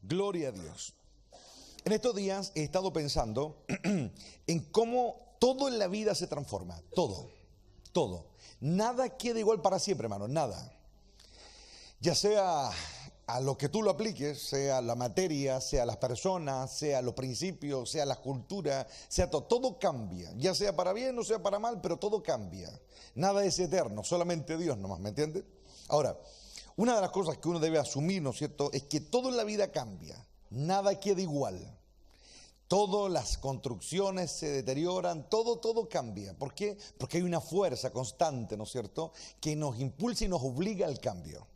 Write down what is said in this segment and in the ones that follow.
Gloria a Dios. En estos días he estado pensando en cómo todo en la vida se transforma. Todo, todo. Nada queda igual para siempre, hermano, nada. Ya sea a lo que tú lo apliques, sea la materia, sea las personas, sea los principios, sea la cultura, sea todo, todo cambia. Ya sea para bien o sea para mal, pero todo cambia. Nada es eterno, solamente Dios nomás, ¿me entiendes? Ahora, una de las cosas que uno debe asumir, ¿no es cierto?, es que todo en la vida cambia. Nada queda igual. Todas las construcciones se deterioran, todo cambia. ¿Por qué? Porque hay una fuerza constante, ¿no es cierto?, que nos impulsa y nos obliga al cambio.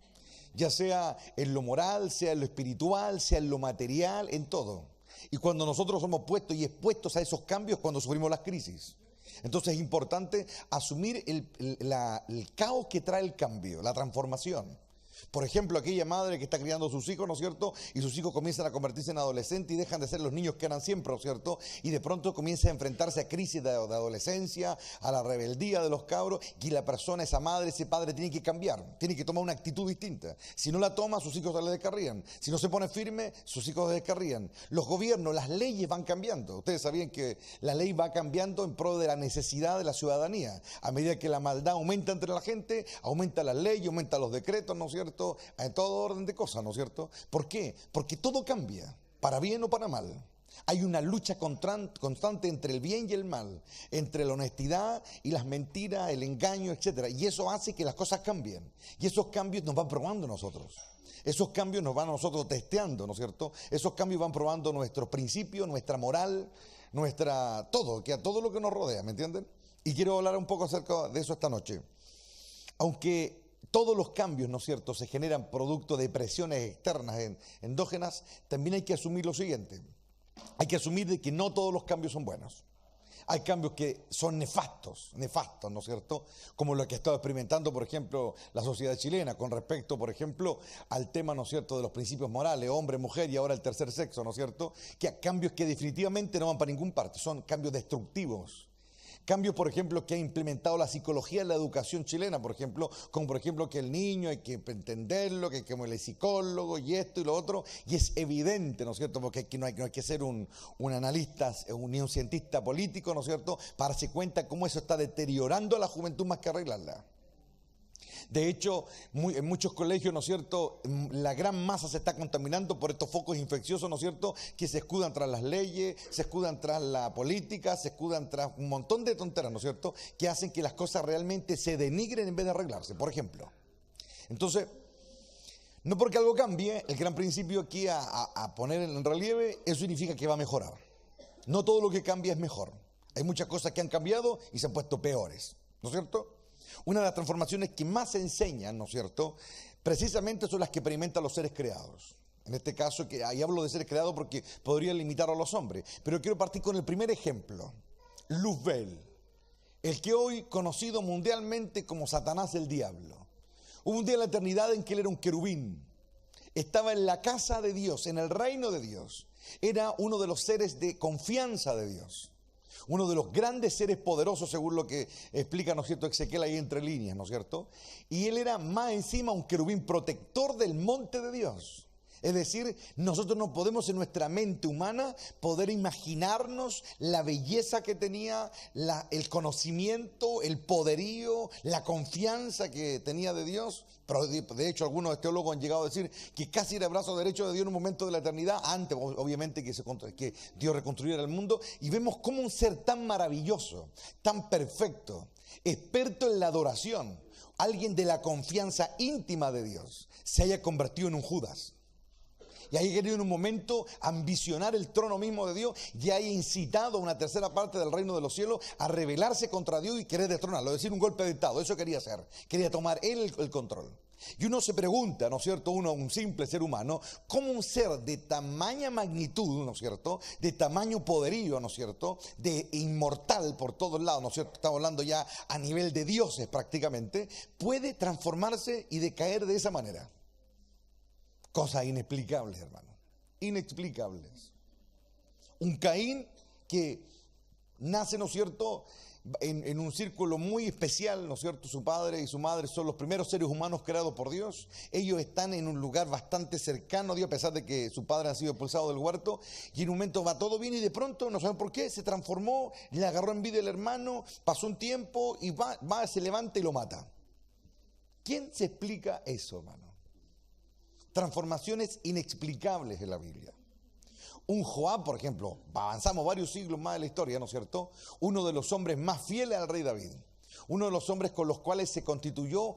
Ya sea en lo moral, sea en lo espiritual, sea en lo material, en todo. Y cuando nosotros somos puestos y expuestos a esos cambios, cuando sufrimos las crisis. Entonces es importante asumir el caos que trae el cambio, la transformación. Por ejemplo, aquella madre que está criando a sus hijos, ¿no es cierto? Y sus hijos comienzan a convertirse en adolescentes y dejan de ser los niños que eran siempre, ¿no es cierto? Y de pronto comienza a enfrentarse a crisis de adolescencia, a la rebeldía de los cabros, y la persona, esa madre, ese padre tiene que cambiar, tiene que tomar una actitud distinta. Si no la toma, sus hijos se le descarrían. Si no se pone firme, sus hijos se descarrían. Los gobiernos, las leyes van cambiando. Ustedes sabían que la ley va cambiando en pro de la necesidad de la ciudadanía. A medida que la maldad aumenta entre la gente, aumenta las leyes, aumenta los decretos, ¿no es cierto?, en todo orden de cosas, ¿no es cierto? ¿Por qué? Porque todo cambia, para bien o para mal. Hay una lucha constante entre el bien y el mal, entre la honestidad y las mentiras, el engaño, etcétera. Y eso hace que las cosas cambien. Y esos cambios nos van probando nosotros. Esos cambios nos van a nosotros testeando, ¿no es cierto? Esos cambios van probando nuestros principios, nuestra moral, todo lo que nos rodea, ¿me entienden? Y quiero hablar un poco acerca de eso esta noche. Aunque todos los cambios, ¿no es cierto?, se generan producto de presiones externas endógenas, también hay que asumir lo siguiente. Hay que asumir de que no todos los cambios son buenos. Hay cambios que son nefastos, ¿no es cierto? Como lo que ha estado experimentando, por ejemplo, la sociedad chilena con respecto, por ejemplo, al tema, ¿no es cierto?, de los principios morales, hombre, mujer y ahora el tercer sexo, ¿no es cierto? Que hay cambios que definitivamente no van para ningún parte, son cambios destructivos. Cambios, por ejemplo, que ha implementado la psicología en la educación chilena, por ejemplo, como por ejemplo que el niño hay que entenderlo, que hay que ir al psicólogo y esto y lo otro, y es evidente, ¿no es cierto?, porque no hay que ser un analista ni un cientista político, ¿no es cierto?, para darse cuenta cómo eso está deteriorando a la juventud más que arreglarla. De hecho, en muchos colegios, ¿no es cierto?, la gran masa se está contaminando por estos focos infecciosos, ¿no es cierto?, que se escudan tras las leyes, se escudan tras la política, se escudan tras un montón de tonteras, ¿no es cierto?, que hacen que las cosas realmente se denigren en vez de arreglarse, por ejemplo. Entonces, no porque algo cambie, el gran principio aquí a poner en relieve, eso significa que va a mejorar. No todo lo que cambia es mejor. Hay muchas cosas que han cambiado y se han puesto peores, ¿no es cierto? Una de las transformaciones que más se enseñan, ¿no es cierto?, precisamente son las que experimentan los seres creados. En este caso, que ahí hablo de seres creados porque podría limitar a los hombres. Pero quiero partir con el primer ejemplo, Luzbel, el que hoy conocido mundialmente como Satanás el Diablo. Hubo un día en la eternidad en que él era un querubín. Estaba en la casa de Dios, en el reino de Dios. Era uno de los seres de confianza de Dios. Uno de los grandes seres poderosos, según lo que explica, ¿no es cierto?, Ezequiel ahí entre líneas, ¿no es cierto? Y él era más encima un querubín protector del monte de Dios. Es decir, nosotros no podemos en nuestra mente humana poder imaginarnos la belleza que tenía, el conocimiento, el poderío, la confianza que tenía de Dios. Pero de hecho algunos teólogos han llegado a decir que casi era el brazo derecho de Dios en un momento de la eternidad, antes obviamente que Dios reconstruyera el mundo. Y vemos cómo un ser tan maravilloso, tan perfecto, experto en la adoración, alguien de la confianza íntima de Dios, se haya convertido en un Judas. Y haya querido en un momento ambicionar el trono mismo de Dios y haya incitado a una tercera parte del reino de los cielos a rebelarse contra Dios y querer destronarlo, es decir, un golpe de estado. Eso quería hacer, quería tomar él el control. Y uno se pregunta, ¿no es cierto?, un simple ser humano, ¿cómo un ser de tamaña magnitud, ¿no es cierto?, de tamaño poderío, ¿no es cierto?, de inmortal por todos lados, ¿no es cierto?, estamos hablando ya a nivel de dioses prácticamente, puede transformarse y decaer de esa manera? Cosas inexplicables, hermano, inexplicables. Un Caín que nace, ¿no es cierto?, en un círculo muy especial, ¿no es cierto? Su padre y su madre son los primeros seres humanos creados por Dios. Ellos están en un lugar bastante cercano a Dios, a pesar de que su padre ha sido expulsado del huerto. Y en un momento va todo bien y de pronto, no saben por qué, se transformó, le agarró envidia el hermano, pasó un tiempo y va, se levanta y lo mata. ¿Quién se explica eso, hermano? Transformaciones inexplicables en la Biblia. Un Joab, por ejemplo, avanzamos varios siglos más de la historia, ¿no es cierto? Uno de los hombres más fieles al rey David. Uno de los hombres con los cuales se constituyó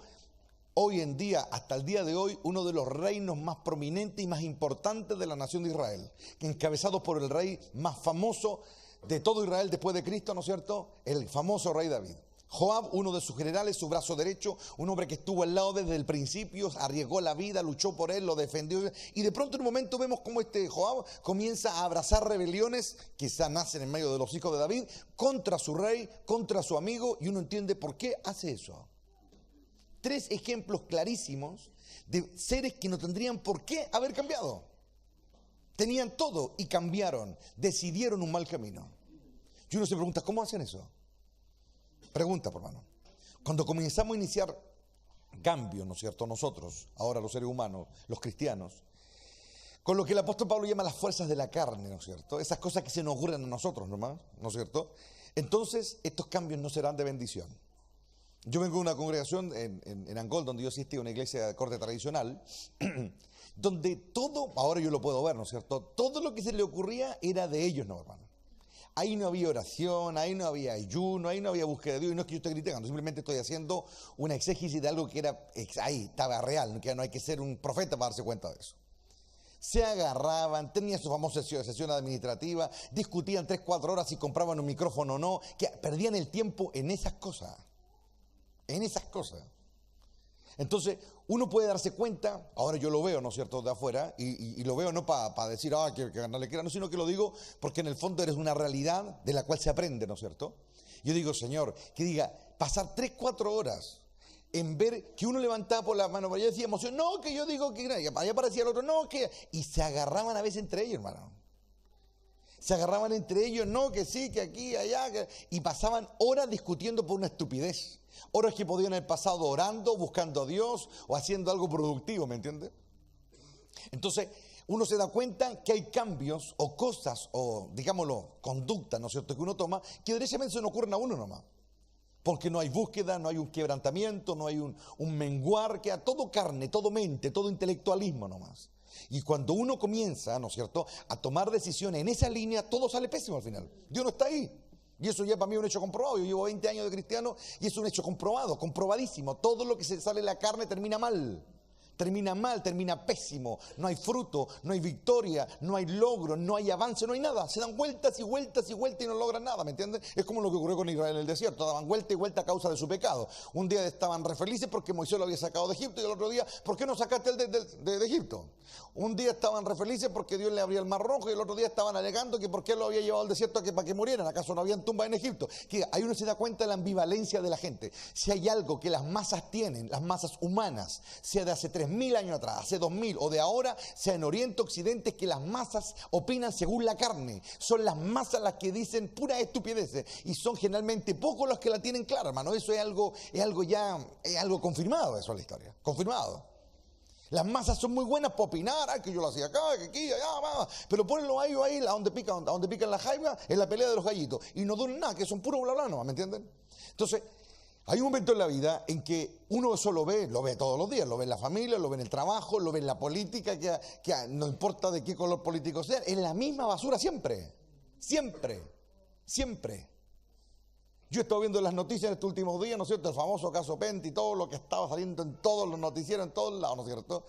hoy en día, hasta el día de hoy, uno de los reinos más prominentes y más importantes de la nación de Israel. Encabezado por el rey más famoso de todo Israel después de Cristo, ¿no es cierto? El famoso rey David. Joab, uno de sus generales, su brazo derecho, un hombre que estuvo al lado desde el principio, arriesgó la vida, luchó por él, lo defendió. Y de pronto en un momento vemos cómo este Joab comienza a abrazar rebeliones, quizá nacen en medio de los hijos de David, contra su rey, contra su amigo, y uno entiende por qué hace eso. 3 ejemplos clarísimos de seres que no tendrían por qué haber cambiado. Tenían todo y cambiaron, decidieron un mal camino. Y uno se pregunta, ¿cómo hacen eso? Pregunta, por hermano. Cuando comenzamos a iniciar cambios, ¿no es cierto? Nosotros, ahora los seres humanos, los cristianos, con lo que el apóstol Pablo llama las fuerzas de la carne, ¿no es cierto? Esas cosas que se nos ocurren a nosotros nomás, ¿no es cierto? Entonces, estos cambios no serán de bendición. Yo vengo de una congregación en Angol, donde yo asistí a una iglesia de corte tradicional, donde todo, ahora yo lo puedo ver, ¿no es cierto? Todo lo que se le ocurría era de ellos, ¿no, hermano? Ahí no había oración, ahí no había ayuno, ahí no había búsqueda de Dios. Y no es que yo esté criticando, simplemente estoy haciendo una exégesis de algo que era ahí, estaba real, que no hay que ser un profeta para darse cuenta de eso. Se agarraban, tenían sus famosas sesiones administrativas, discutían 3-4 horas si compraban un micrófono o no, que perdían el tiempo en esas cosas. En esas cosas. Entonces, uno puede darse cuenta, ahora yo lo veo, ¿no es cierto?, de afuera, y lo veo no para decir, que no le quiera, no, sino que lo digo porque en el fondo eres una realidad de la cual se aprende, ¿no es cierto? Yo digo, Señor, que diga, pasar 3-4 horas en ver que uno levantaba por la mano, pero yo decía emoción, no, que yo digo que, y allá aparecía el otro, no, que, y se agarraban a veces entre ellos, hermano. Se agarraban entre ellos, no, que sí, que aquí, allá, y pasaban horas discutiendo por una estupidez. Horas que podían haber pasado orando, buscando a Dios o haciendo algo productivo, ¿me entiende? Entonces, uno se da cuenta que hay cambios o cosas o, digámoslo, conductas, ¿no es cierto?, que uno toma, que derechamente se le ocurren a uno nomás. Porque no hay búsqueda, no hay un quebrantamiento, no hay un menguar, que a todo carne, todo mente, todo intelectualismo nomás. Y cuando uno comienza, ¿no es cierto?, a tomar decisiones en esa línea, todo sale pésimo al final. Dios no está ahí. Y eso ya para mí es un hecho comprobado. Yo llevo 20 años de cristiano y es un hecho comprobado, comprobadísimo. Todo lo que se sale de la carne termina mal. Termina mal, termina pésimo. No hay fruto, no hay victoria, no hay logro, no hay avance, no hay nada. Se dan vueltas y vueltas y vueltas y no logran nada, ¿me entiendes? Es como lo que ocurrió con Israel en el desierto. Daban vuelta y vuelta a causa de su pecado. Un día estaban re felices porque Moisés lo había sacado de Egipto y el otro día, ¿por qué no sacaste el de Egipto? Un día estaban re felices porque Dios le abría el mar rojo y el otro día estaban alegando que por qué lo había llevado al desierto para que murieran. ¿Acaso no habían tumbas en Egipto? Que ahí uno se da cuenta de la ambivalencia de la gente. Si hay algo que las masas tienen, las masas humanas, sea de hace 3000 años atrás, hace 2000 o de ahora, sea en Oriente o Occidente, es que las masas opinan según la carne. Son las masas las que dicen puras estupideces y son generalmente pocos los que la tienen clara, hermano. Eso es algo confirmado, eso es la historia, confirmado. Las masas son muy buenas para opinar, que yo lo hacía acá, que aquí, allá, pero ponenlo ahí, a donde pican la jaiba, en la pelea de los gallitos, y no duelen nada, que son puro bla bla, ¿no? ¿Me entienden? Entonces, hay un momento en la vida en que uno eso lo ve todos los días, lo ve en la familia, lo ve en el trabajo, lo ve en la política, que no importa de qué color político sea, es la misma basura siempre, siempre, siempre. Yo he estado viendo las noticias en estos últimos días, ¿no es cierto?, el famoso caso Penti, todo lo que estaba saliendo en todos los noticieros, en todos lados, ¿no es cierto?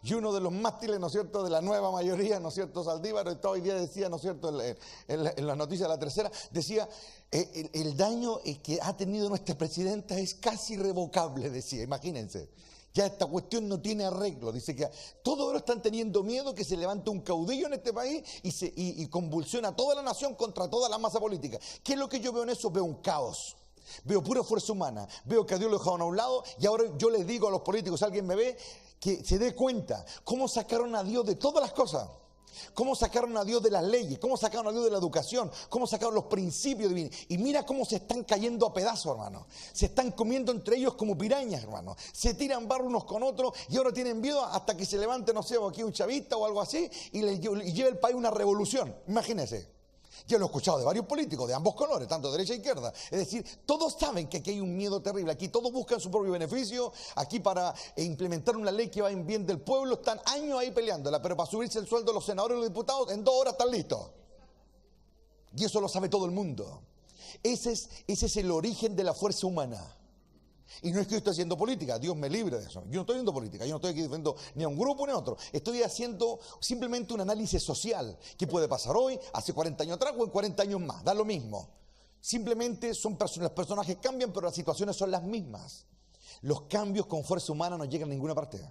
Y uno de los mástiles, ¿no es cierto?, de la nueva mayoría, ¿no es cierto?, Saldívar, hoy día decía, ¿no es cierto?, en las noticias de La Tercera, decía, el daño que ha tenido nuestra presidenta es casi irrevocable, decía, imagínense. Ya esta cuestión no tiene arreglo. Dice que todos ahora están teniendo miedo que se levante un caudillo en este país y convulsiona a toda la nación contra toda la masa política. ¿Qué es lo que yo veo en eso? Veo un caos. Veo pura fuerza humana. Veo que a Dios lo dejaron a un lado y ahora yo les digo a los políticos, si alguien me ve, que se dé cuenta cómo sacaron a Dios de todas las cosas. Cómo sacaron a Dios de las leyes, cómo sacaron a Dios de la educación, cómo sacaron los principios divinos. Y mira cómo se están cayendo a pedazos, hermano. Se están comiendo entre ellos como pirañas, hermano. Se tiran barro unos con otros y ahora tienen miedo hasta que se levante, no sé, aquí un chavista o algo así y lleve el país una revolución. Imagínense. Yo lo he escuchado de varios políticos de ambos colores, tanto de derecha e izquierda. Es decir, todos saben que aquí hay un miedo terrible. Aquí todos buscan su propio beneficio. Aquí para implementar una ley que va en bien del pueblo están años ahí peleándola. Pero para subirse el sueldo de los senadores y los diputados, en 2 horas están listos. Y eso lo sabe todo el mundo. Ese es el origen de la fuerza humana. Y no es que yo esté haciendo política, Dios me libre de eso. Yo no estoy haciendo política, yo no estoy aquí defendiendo ni a un grupo ni a otro. Estoy haciendo simplemente un análisis social. ¿Qué puede pasar hoy, hace 40 años atrás o en 40 años más? Da lo mismo. Simplemente los personajes cambian, pero las situaciones son las mismas. Los cambios con fuerza humana no llegan a ninguna parte.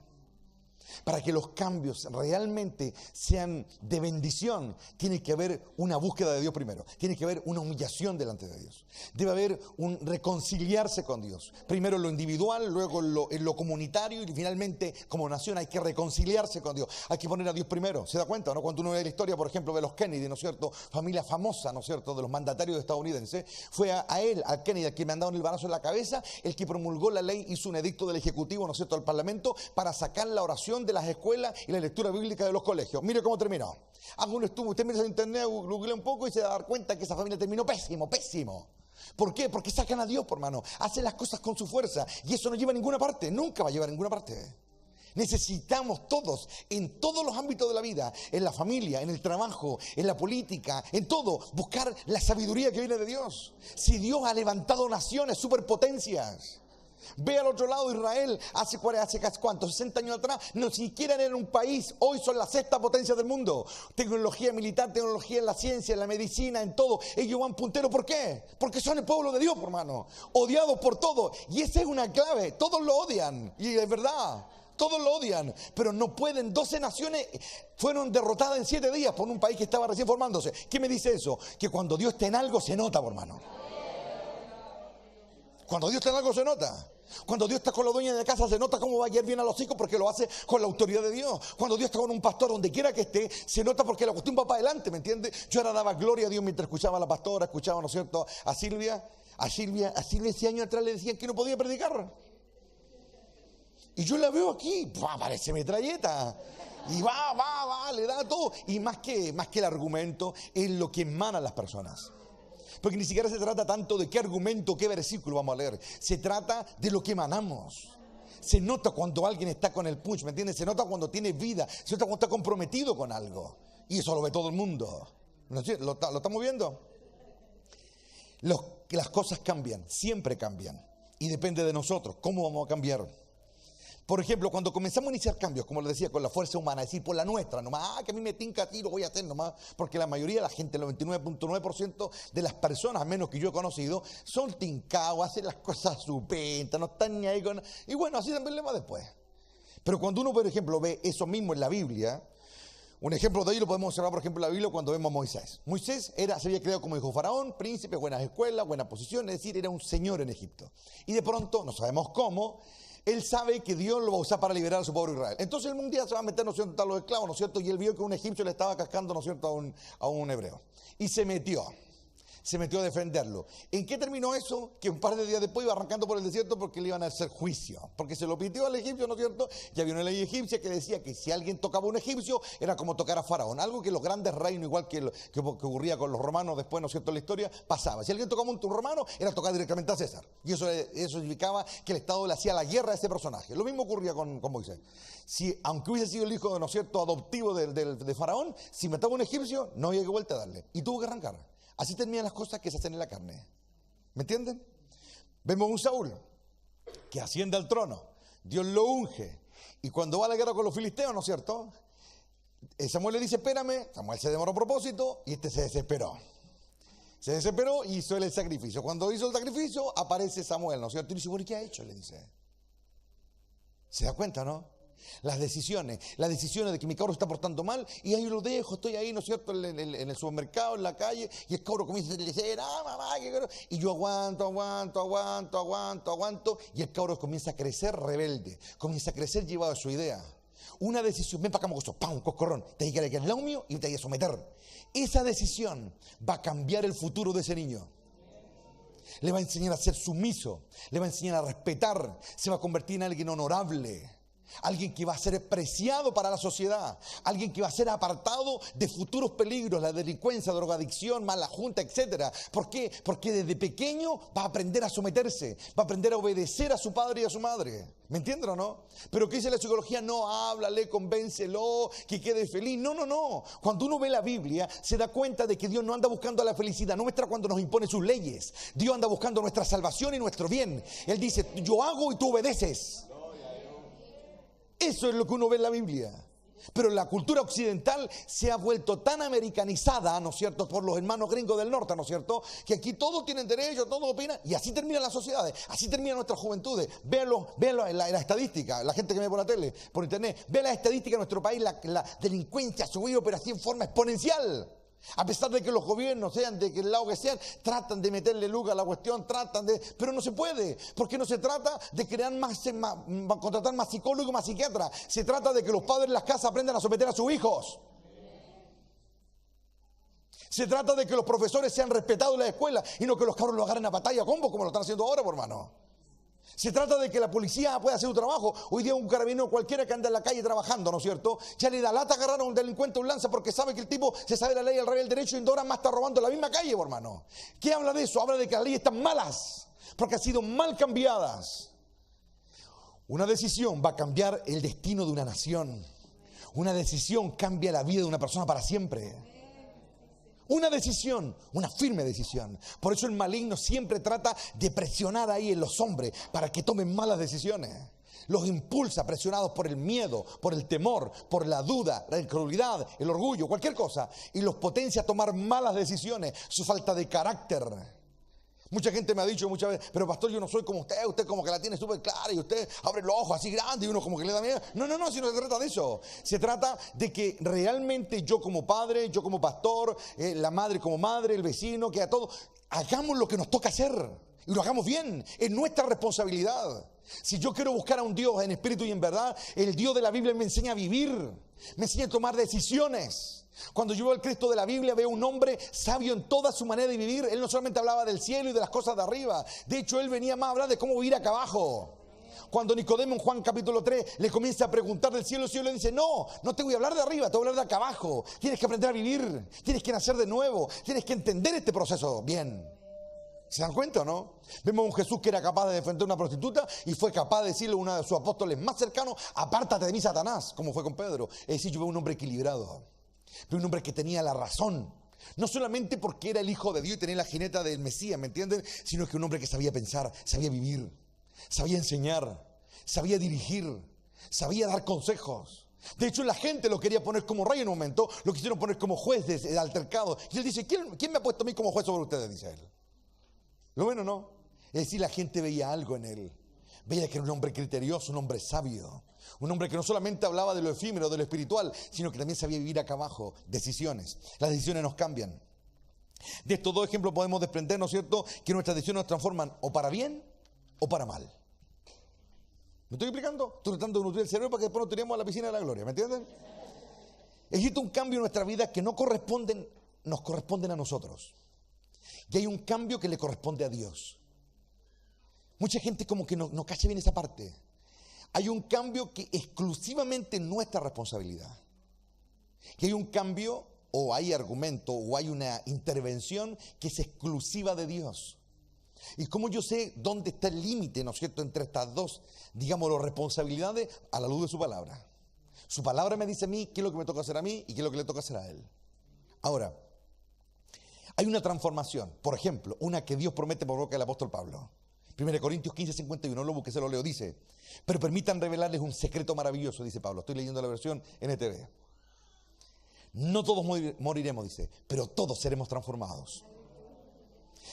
Para que los cambios realmente sean de bendición, tiene que haber una búsqueda de Dios primero. Tiene que haber una humillación delante de Dios. Debe haber un reconciliarse con Dios. Primero en lo individual, luego en lo comunitario y finalmente como nación hay que reconciliarse con Dios. Hay que poner a Dios primero. ¿Se da cuenta, no? Cuando uno ve la historia, por ejemplo, de los Kennedy, ¿no es cierto? Familia famosa, ¿no es cierto? De los mandatarios estadounidenses. Fue a él, al Kennedy, al que me han dado el balazo en la cabeza, el que promulgó la ley, hizo un edicto del Ejecutivo, ¿no es cierto?, al Parlamento, para sacar la oración de las escuelas y la lectura bíblica de los colegios. Mire cómo terminó. Haga un estudio, usted mira en internet, googlea un poco y se va a dar cuenta que esa familia terminó pésimo, pésimo. ¿Por qué? Porque sacan a Dios, por hermano. Hacen las cosas con su fuerza y eso no lleva a ninguna parte, nunca va a llevar a ninguna parte. Necesitamos todos, en todos los ámbitos de la vida, en la familia, en el trabajo, en la política, en todo, buscar la sabiduría que viene de Dios. Si Dios ha levantado naciones, superpotencias. Ve al otro lado, Israel, hace casi ¿cuánto? 60 años atrás, no siquiera eran un país, hoy son la 6ª potencia del mundo. Tecnología militar, tecnología en la ciencia, en la medicina, en todo. Ellos van punteros, ¿por qué? Porque son el pueblo de Dios, hermano. Odiados por todo. Y esa es una clave, todos lo odian, y es verdad. Todos lo odian, pero no pueden. 12 naciones fueron derrotadas en 7 días por un país que estaba recién formándose. ¿Qué me dice eso? Que cuando Dios está en algo se nota, hermano. Cuando Dios está en algo se nota. Cuando Dios está con la dueña de la casa se nota cómo va a guiar bien a los hijos porque lo hace con la autoridad de Dios. Cuando Dios está con un pastor donde quiera que esté, se nota porque la cuestión va para adelante, ¿me entiendes? Yo ahora daba gloria a Dios mientras escuchaba a la pastora, escuchaba, ¿no es cierto?, a Silvia ese año atrás le decían que no podía predicar. Y yo la veo aquí, parece metralleta. Y va, le da todo. Y más que el argumento, es lo que emanan las personas. Porque ni siquiera se trata tanto de qué argumento, qué versículo vamos a leer. Se trata de lo que emanamos. Se nota cuando alguien está con el punch, ¿me entiendes? Se nota cuando tiene vida, se nota cuando está comprometido con algo. Y eso lo ve todo el mundo. ¿Lo estamos viendo? Las cosas cambian, siempre cambian. Y depende de nosotros, cómo vamos a cambiar. Por ejemplo, cuando comenzamos a iniciar cambios, como les decía, con la fuerza humana, es decir, por la nuestra, nomás, que a mí me tinca a ti, lo voy a hacer nomás, porque la mayoría de la gente, el 99.9% de las personas, al menos que yo he conocido, son tincados, hacen las cosas supentas, no están ni ahí con... Y bueno, así también le va después. Pero cuando uno, por ejemplo, ve eso mismo en la Biblia, un ejemplo de ello lo podemos observar, por ejemplo, en la Biblia cuando vemos a Moisés. Moisés se había creado como hijo faraón, príncipe, buenas escuelas, buena posición, es decir, era un señor en Egipto. Y de pronto, no sabemos cómo, él sabe que Dios lo va a usar para liberar a su pueblo Israel. Entonces un día se va a meter, ¿no es cierto?, a los esclavos, ¿no es cierto? Y él vio que un egipcio le estaba cascando, ¿no es cierto?, a un hebreo. Y se metió a defenderlo. ¿En qué terminó eso? Que un par de días después iba arrancando por el desierto porque le iban a hacer juicio. Porque se lo pidió al egipcio, ¿no es cierto? Ya había una ley egipcia que decía que si alguien tocaba a un egipcio era como tocar a Faraón. Algo que los grandes reinos, igual que ocurría con los romanos después, ¿no es cierto?, en la historia, pasaba. Si alguien tocaba a un romano, era tocar directamente a César. Y eso significaba que el Estado le hacía la guerra a ese personaje. Lo mismo ocurría con Moisés. Aunque hubiese sido el hijo, ¿no es cierto?, adoptivo de Faraón, si mataba a un egipcio, no había que vuelta a darle. Y tuvo que arrancar. Así terminan las cosas que se hacen en la carne. ¿Me entienden? Vemos un Saúl que asciende al trono. Dios lo unge. Y cuando va a la guerra con los filisteos, ¿no es cierto?, Samuel le dice, espérame. Samuel se demoró a propósito y se desesperó. Se desesperó y hizo el sacrificio. Cuando hizo el sacrificio, aparece Samuel, ¿no es cierto? Y dice, ¿por qué ha hecho? Le dice. ¿Se da cuenta, no? Las decisiones de que mi cabro está portando mal y ahí lo dejo, estoy ahí, ¿no es cierto?, en el supermercado, en la calle, y el cabro comienza a decir, mamá, y yo aguanto, y el cabro comienza a crecer rebelde, comienza a crecer llevado a su idea. una decisión, ven para acá, mocoso, ¡pam! Un coscorrón, te hay que ir al lado mío y te hay que someter. Esa decisión va a cambiar el futuro de ese niño. Le va a enseñar a ser sumiso, le va a enseñar a respetar, se va a convertir en alguien honorable. Alguien que va a ser preciado para la sociedad. Alguien que va a ser apartado de futuros peligros, la delincuencia, drogadicción, mala junta, etc. ¿Por qué? Porque desde pequeño va a aprender a someterse, va a aprender a obedecer a su padre y a su madre. ¿Me entienden o no? Pero ¿qué dice la psicología? No, háblale, convéncelo, que quede feliz. No, no, no. Cuando uno ve la Biblia, se da cuenta de que Dios no anda buscando la felicidad nuestra cuando nos impone sus leyes. Dios anda buscando nuestra salvación y nuestro bien. Él dice, yo hago y tú obedeces. Eso es lo que uno ve en la Biblia. Pero la cultura occidental se ha vuelto tan americanizada, ¿no es cierto?, por los hermanos gringos del norte, ¿no es cierto?, que aquí todos tienen derecho, todos opinan, y así terminan las sociedades, así terminan nuestras juventudes. Véanlo en la estadística, la gente que ve por la tele, por internet, ve la estadística de nuestro país, la delincuencia ha subido, pero así en forma exponencial. A pesar de que los gobiernos, sean de que el lado que sean, tratan de meterle luz a la cuestión, pero no se puede, porque no se trata de crear contratar más psicólogos, más psiquiatras. Se trata de que los padres en las casas aprendan a someter a sus hijos. Se trata de que los profesores sean respetados en la escuela y no que los cabros lo agarren a batalla combo como lo están haciendo ahora, por hermano. Se trata de que la policía pueda hacer su trabajo. Hoy día un carabinero cualquiera que anda en la calle trabajando, ¿no es cierto?, ya le da lata agarrar a un delincuente, un lanza, porque sabe que el tipo se sabe la ley al revés del derecho y en 2 horas más está robando en la misma calle, hermano. ¿Qué habla de eso? Habla de que las leyes están malas, porque han sido mal cambiadas. Una decisión va a cambiar el destino de una nación. Una decisión cambia la vida de una persona para siempre. Una decisión, una firme decisión. Por eso el maligno siempre trata de presionar ahí en los hombres para que tomen malas decisiones. Los impulsa presionados por el miedo, por el temor, por la duda, la incredulidad, el orgullo, cualquier cosa. Y los potencia a tomar malas decisiones, su falta de carácter. Mucha gente me ha dicho muchas veces, pero pastor, yo no soy como usted como que la tiene súper clara y usted abre los ojos así grandes y uno como que le da miedo. No, si no se trata de eso. Se trata de que realmente yo como padre, yo como pastor, la madre como madre, el vecino, que a todos, hagamos lo que nos toca hacer y lo hagamos bien. Es nuestra responsabilidad. Si yo quiero buscar a un Dios en espíritu y en verdad, el Dios de la Biblia me enseña a vivir, me enseña a tomar decisiones. Cuando yo veo al Cristo de la Biblia, veo un hombre sabio en toda su manera de vivir. Él no solamente hablaba del cielo y de las cosas de arriba. De hecho, él venía más a hablar de cómo vivir acá abajo. Cuando Nicodemo en Juan capítulo 3 le comienza a preguntar del cielo, el cielo le dice, no te voy a hablar de arriba, te voy a hablar de acá abajo. Tienes que aprender a vivir, tienes que nacer de nuevo, tienes que entender este proceso bien. ¿Se dan cuenta o no? Vemos a un Jesús que era capaz de defender a una prostituta y fue capaz de decirle a uno de sus apóstoles más cercanos, apártate de mí, Satanás, como fue con Pedro. Es decir, yo veo un hombre equilibrado, veo un hombre que tenía la razón. No solamente porque era el hijo de Dios y tenía la jineta del Mesías, ¿me entienden? Sino que un hombre que sabía pensar, sabía vivir, sabía enseñar, sabía dirigir, sabía dar consejos. De hecho, la gente lo quería poner como rey en un momento, lo quisieron poner como juez de altercado. Y él dice, ¿quién me ha puesto a mí como juez sobre ustedes? Dice él. Lo bueno, no. Es decir, la gente veía algo en él. Veía que era un hombre criterioso, un hombre sabio. Un hombre que no solamente hablaba de lo efímero, de lo espiritual, sino que también sabía vivir acá abajo. Decisiones. Las decisiones nos cambian. De estos 2 ejemplos podemos desprender, ¿no es cierto?, que nuestras decisiones nos transforman o para bien o para mal. ¿Me estoy explicando? Estoy tratando de nutrir el cerebro para que después nos tiremos a la piscina de la gloria. ¿Me entienden? Existe un cambio en nuestra vida que nos corresponden a nosotros. Y hay un cambio que le corresponde a Dios. Mucha gente como que no cacha bien esa parte. Hay un cambio que exclusivamente es nuestra responsabilidad. Y hay un cambio, o hay argumento, o hay una intervención que es exclusiva de Dios. Y como yo sé dónde está el límite, ¿no es cierto?, entre estas dos, digámoslo, responsabilidades, a la luz de su palabra. Su palabra me dice a mí qué es lo que me toca hacer a mí y qué es lo que le toca hacer a él. Ahora, hay una transformación, por ejemplo, una que Dios promete por boca del apóstol Pablo. 1 Corintios 15:51, lo busque, se lo leo, dice, pero permitan revelarles un secreto maravilloso, dice Pablo. Estoy leyendo la versión NTV. No todos moriremos, dice, pero todos seremos transformados.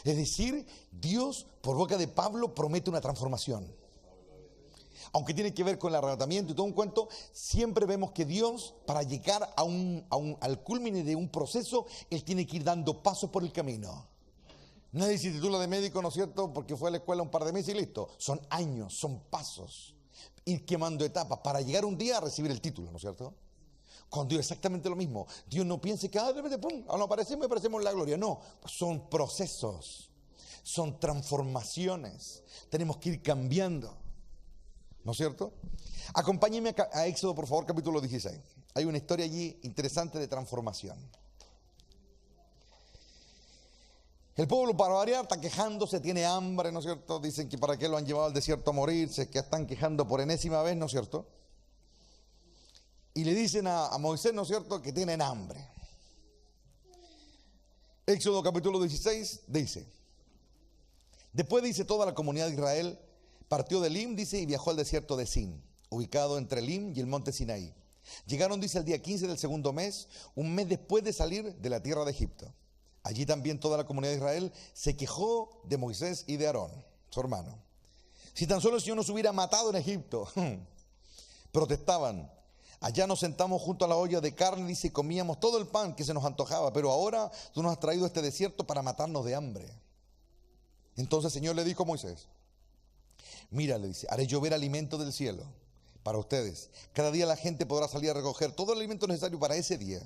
Es decir, Dios, por boca de Pablo, promete una transformación. Aunque tiene que ver con el arrebatamiento y todo un cuento, siempre vemos que Dios, para llegar al culmine de un proceso, Él tiene que ir dando pasos por el camino. Nadie se titula de médico, ¿no es cierto?, porque fue a la escuela un par de meses y listo. Son años, son pasos. ir quemando etapas para llegar un día a recibir el título, ¿no es cierto? Con Dios exactamente lo mismo. Dios no piense que de repente, pum, nos aparecemos y aparecemos en la gloria. No, son procesos, son transformaciones. Tenemos que ir cambiando, ¿no es cierto? Acompáñenme a Éxodo, por favor, capítulo 16. Hay una historia allí interesante de transformación. El pueblo, para variar, está quejándose, tiene hambre, ¿no es cierto? Dicen que para qué lo han llevado al desierto a morirse, que están quejando por enésima vez, ¿no es cierto? Y le dicen a Moisés, ¿no es cierto?, que tienen hambre. Éxodo capítulo 16 dice: después, dice, toda la comunidad de Israel partió de Elim, dice, y viajó al desierto de Sin, ubicado entre Elim y el monte Sinaí. Llegaron, dice, el día 15 del segundo mes, un mes después de salir de la tierra de Egipto. Allí también toda la comunidad de Israel se quejó de Moisés y de Aarón, su hermano. Si tan solo el Señor nos hubiera matado en Egipto. Protestaban. Allá nos sentamos junto a la olla de carne, dice, y comíamos todo el pan que se nos antojaba, pero ahora tú nos has traído a este desierto para matarnos de hambre. Entonces el Señor le dijo a Moisés: mira, le dice, haré llover alimento del cielo para ustedes. Cada día la gente podrá salir a recoger todo el alimento necesario para ese día.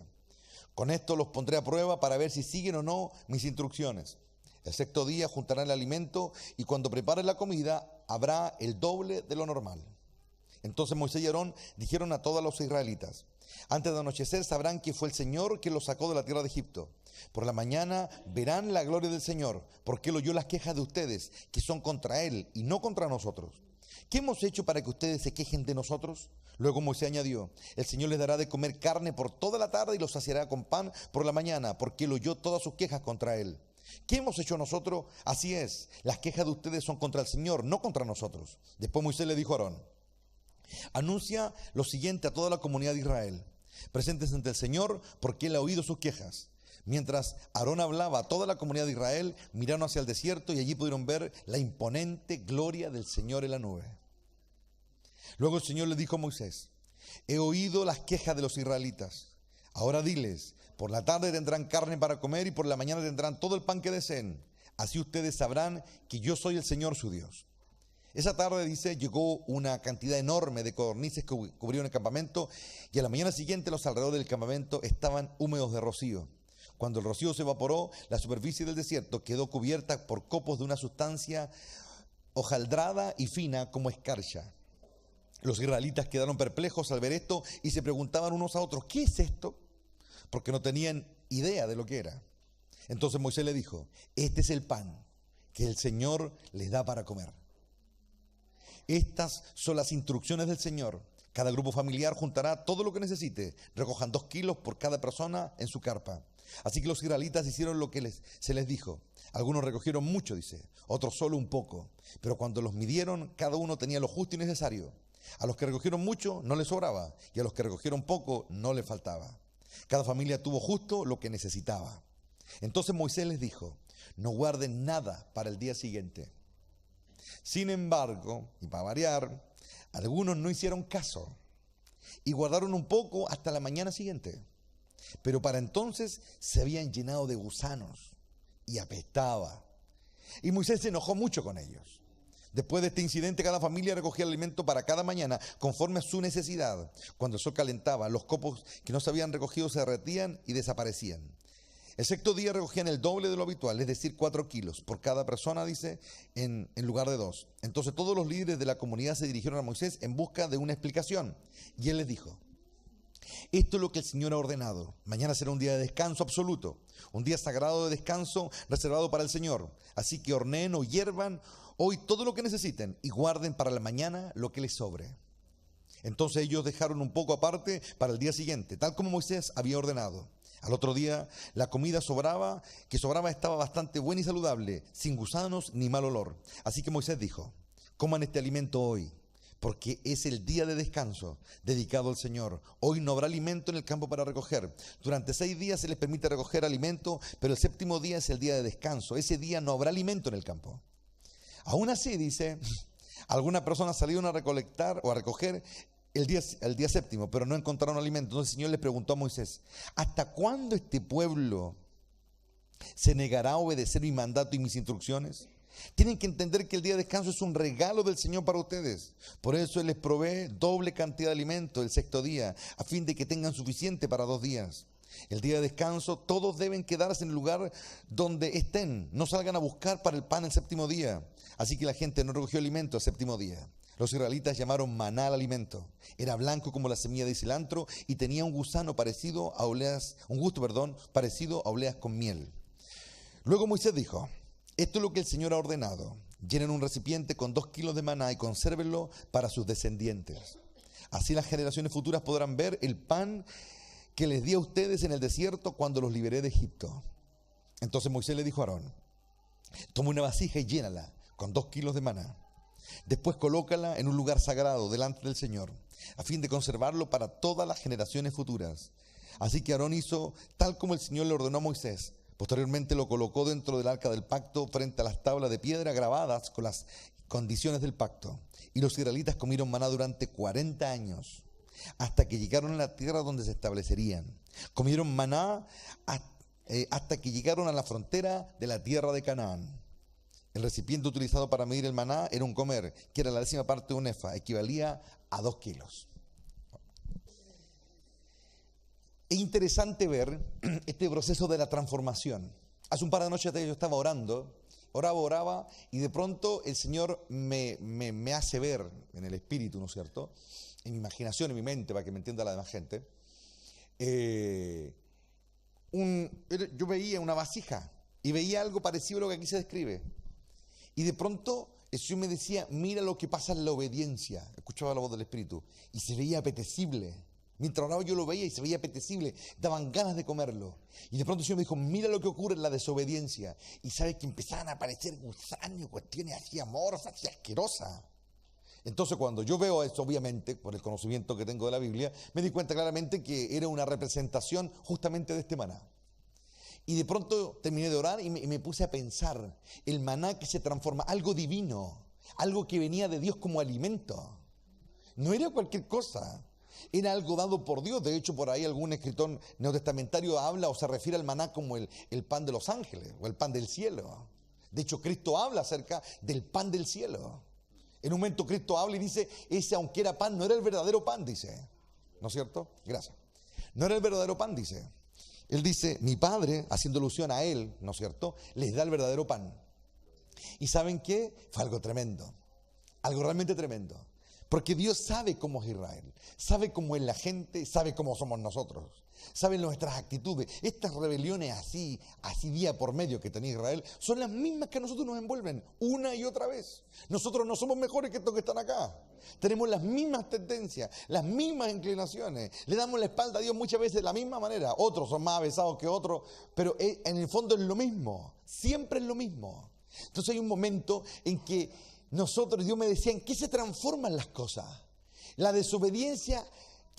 Con esto los pondré a prueba para ver si siguen o no mis instrucciones. El sexto día juntarán el alimento y cuando preparen la comida habrá el doble de lo normal. Entonces Moisés y Aarón dijeron a todos los israelitas: antes de anochecer sabrán que fue el Señor quien los sacó de la tierra de Egipto. Por la mañana verán la gloria del Señor, porque Él oyó las quejas de ustedes, que son contra Él y no contra nosotros. ¿Qué hemos hecho para que ustedes se quejen de nosotros? Luego Moisés añadió: el Señor les dará de comer carne por toda la tarde y los saciará con pan por la mañana, porque Él oyó todas sus quejas contra Él. ¿Qué hemos hecho nosotros? Así es, las quejas de ustedes son contra el Señor, no contra nosotros. Después Moisés le dijo a Aarón: anuncia lo siguiente a toda la comunidad de Israel: preséntense ante el Señor, porque Él ha oído sus quejas. Mientras Aarón hablaba a toda la comunidad de Israel, miraron hacia el desierto y allí pudieron ver la imponente gloria del Señor en la nube. Luego el Señor le dijo a Moisés: he oído las quejas de los israelitas. Ahora diles: por la tarde tendrán carne para comer y por la mañana tendrán todo el pan que deseen. Así ustedes sabrán que yo soy el Señor su Dios. Esa tarde, dice, llegó una cantidad enorme de codornices que cubrieron el campamento, y a la mañana siguiente los alrededores del campamento estaban húmedos de rocío. Cuando el rocío se evaporó, la superficie del desierto quedó cubierta por copos de una sustancia hojaldrada y fina como escarcha. Los israelitas quedaron perplejos al ver esto y se preguntaban unos a otros: ¿qué es esto? Porque no tenían idea de lo que era. Entonces Moisés le dijo: este es el pan que el Señor les da para comer. Estas son las instrucciones del Señor. Cada grupo familiar juntará todo lo que necesite. Recojan 2 kilos por cada persona en su carpa. Así que los israelitas hicieron lo que se les dijo. Algunos recogieron mucho, dice, otros solo un poco. Pero cuando los midieron, cada uno tenía lo justo y necesario. A los que recogieron mucho no les sobraba, y a los que recogieron poco no les faltaba. Cada familia tuvo justo lo que necesitaba. Entonces Moisés les dijo: no guarden nada para el día siguiente. Sin embargo, y para variar, algunos no hicieron caso y guardaron un poco hasta la mañana siguiente. Pero para entonces se habían llenado de gusanos y apestaba. Y Moisés se enojó mucho con ellos. Después de este incidente, cada familia recogía el alimento para cada mañana conforme a su necesidad. Cuando el sol calentaba, los copos que no se habían recogido se derretían y desaparecían. El sexto día recogían el doble de lo habitual, es decir, 4 kilos por cada persona, dice, en lugar de 2. Entonces todos los líderes de la comunidad se dirigieron a Moisés en busca de una explicación. Y él les dijo: esto es lo que el Señor ha ordenado. Mañana será un día de descanso absoluto, un día sagrado de descanso reservado para el Señor. Así que horneen o hiervan hoy todo lo que necesiten y guarden para la mañana lo que les sobre. Entonces ellos dejaron un poco aparte para el día siguiente, tal como Moisés había ordenado. Al otro día la comida que sobraba estaba bastante buena y saludable, sin gusanos ni mal olor. Así que Moisés dijo: coman este alimento hoy, porque es el día de descanso dedicado al Señor. Hoy no habrá alimento en el campo para recoger. Durante 6 días se les permite recoger alimento, pero el séptimo día es el día de descanso. Ese día no habrá alimento en el campo. Aún así, dice, algunas personas salieron a recolectar o a recoger el día séptimo, pero no encontraron alimento. Entonces el Señor le preguntó a Moisés: ¿hasta cuándo este pueblo se negará a obedecer mi mandato y mis instrucciones? Tienen que entender que el día de descanso es un regalo del Señor para ustedes. Por eso Él les provee doble cantidad de alimento el sexto día, a fin de que tengan suficiente para 2 días. El día de descanso todos deben quedarse en el lugar donde estén. No salgan a buscar para el pan el séptimo día. Así que la gente no recogió alimento el séptimo día. Los israelitas llamaron maná al alimento. Era blanco como la semilla de cilantro y tenía un gusto parecido a obleas con miel. Luego Moisés dijo: esto es lo que el Señor ha ordenado. Llenen un recipiente con 2 kilos de maná y consérvenlo para sus descendientes. Así las generaciones futuras podrán ver el pan que les di a ustedes en el desierto cuando los liberé de Egipto. Entonces Moisés le dijo a Aarón: toma una vasija y llénala con 2 kilos de maná. Después colócala en un lugar sagrado delante del Señor, a fin de conservarlo para todas las generaciones futuras. Así que Aarón hizo tal como el Señor le ordenó a Moisés. Posteriormente lo colocó dentro del arca del pacto frente a las tablas de piedra grabadas con las condiciones del pacto. Y los israelitas comieron maná durante 40 años, hasta que llegaron a la tierra donde se establecerían. Comieron maná hasta que llegaron a la frontera de la tierra de Canaán. El recipiente utilizado para medir el maná era un comer, que era la 10ª parte de un efa, equivalía a 2 kilos. Es interesante ver este proceso de la transformación. Hace un par de noches yo estaba oraba, y de pronto el Señor me hace ver en el espíritu, ¿no es cierto?, en mi imaginación, en mi mente, para que me entienda la demás gente. Yo veía una vasija y veía algo parecido a lo que aquí se describe. Y de pronto el Señor me decía: mira lo que pasa en la obediencia. Escuchaba la voz del Espíritu y se veía apetecible. Mientras oraba yo lo veía y se veía apetecible, daban ganas de comerlo. Y de pronto el Señor me dijo: mira lo que ocurre en la desobediencia. Y sabes que empezaban a aparecer gusanos, cuestiones así amorfas, así asquerosas. Entonces cuando yo veo eso, obviamente, por el conocimiento que tengo de la Biblia, me di cuenta claramente que era una representación justamente de este maná. Y de pronto terminé de orar y me puse a pensar, el maná que se transforma, algo divino, algo que venía de Dios como alimento. No era cualquier cosa, era algo dado por Dios. De hecho, por ahí algún escritor neotestamentario habla o se refiere al maná como el pan de los ángeles o el pan del cielo. De hecho, Cristo habla acerca del pan del cielo. En un momento Cristo habla y dice: ese, aunque era pan, no era el verdadero pan, dice. ¿No es cierto? Gracias. No era el verdadero pan, dice. Él dice: mi Padre, haciendo alusión a Él, ¿no es cierto?, les da el verdadero pan. ¿Y saben qué? Fue algo tremendo, algo realmente tremendo. Porque Dios sabe cómo es Israel, sabe cómo es la gente, sabe cómo somos nosotros, sabe nuestras actitudes. Estas rebeliones así día por medio que tenía Israel son las mismas que a nosotros nos envuelven una y otra vez. Nosotros no somos mejores que estos que están acá. Tenemos las mismas tendencias, las mismas inclinaciones. Le damos la espalda a Dios muchas veces de la misma manera. Otros son más avesados que otros, pero en el fondo es lo mismo. Siempre es lo mismo. Entonces hay un momento en que Dios me decía: ¿en qué se transforman las cosas? La desobediencia,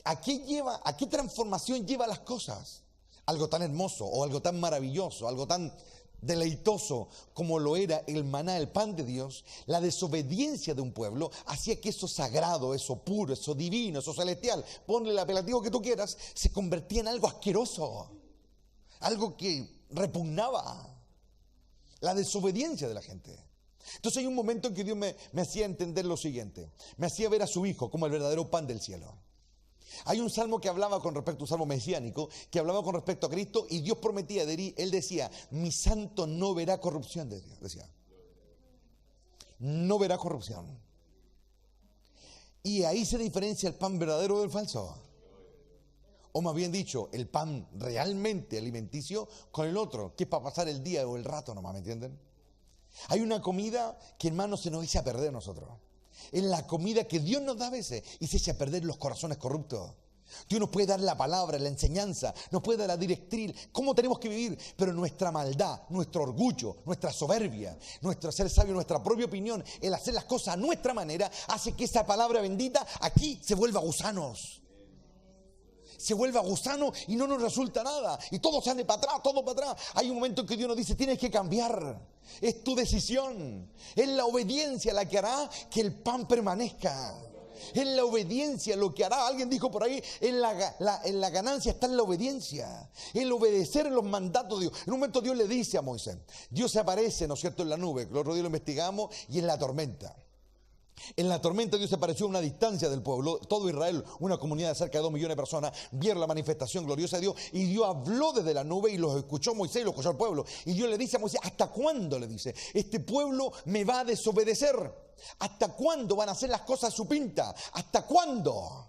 ¿a qué transformación lleva las cosas? Algo tan hermoso o algo tan maravilloso, algo tan deleitoso como lo era el maná, el pan de Dios. La desobediencia de un pueblo hacía que eso sagrado, eso puro, eso divino, eso celestial, ponle el apelativo que tú quieras, se convertía en algo asqueroso, algo que repugnaba. La desobediencia de la gente. Entonces hay un momento en que Dios me hacía entender lo siguiente: me hacía ver a su Hijo como el verdadero pan del cielo. Hay un salmo que hablaba con respecto, un salmo mesiánico, que hablaba con respecto a Cristo, y Dios prometía, Él decía: mi santo no verá corrupción, de Dios, decía. No verá corrupción. Y ahí se diferencia el pan verdadero del falso. O más bien dicho, el pan realmente alimenticio con el otro, que es para pasar el día o el rato nomás, ¿me entienden? Hay una comida que, hermano, se nos echa a perder a nosotros. Es la comida que Dios nos da a veces y se echa a perder los corazones corruptos. Dios nos puede dar la palabra, la enseñanza, nos puede dar la directriz, cómo tenemos que vivir, pero nuestra maldad, nuestro orgullo, nuestra soberbia, nuestro ser sabio, nuestra propia opinión, el hacer las cosas a nuestra manera, hace que esa palabra bendita aquí se vuelva gusanos. Se vuelva gusano y no nos resulta nada. Y todo sale para atrás, todo para atrás. Hay un momento en que Dios nos dice: tienes que cambiar. Es tu decisión. Es la obediencia la que hará que el pan permanezca. En la obediencia, lo que hará, alguien dijo por ahí, en la ganancia está en la obediencia, en obedecer en los mandatos de Dios. En un momento Dios le dice a Moisés, Dios se aparece, ¿no es cierto?, en la nube, el otro día lo investigamos, y en la tormenta. En la tormenta Dios se apareció a una distancia del pueblo, todo Israel, una comunidad de cerca de 2 millones de personas, vieron la manifestación gloriosa de Dios y Dios habló desde la nube y los escuchó Moisés y los escuchó el pueblo. Y Dios le dice a Moisés, ¿hasta cuándo? Le dice, este pueblo me va a desobedecer. ¿Hasta cuándo van a hacer las cosas a su pinta? ¿Hasta cuándo?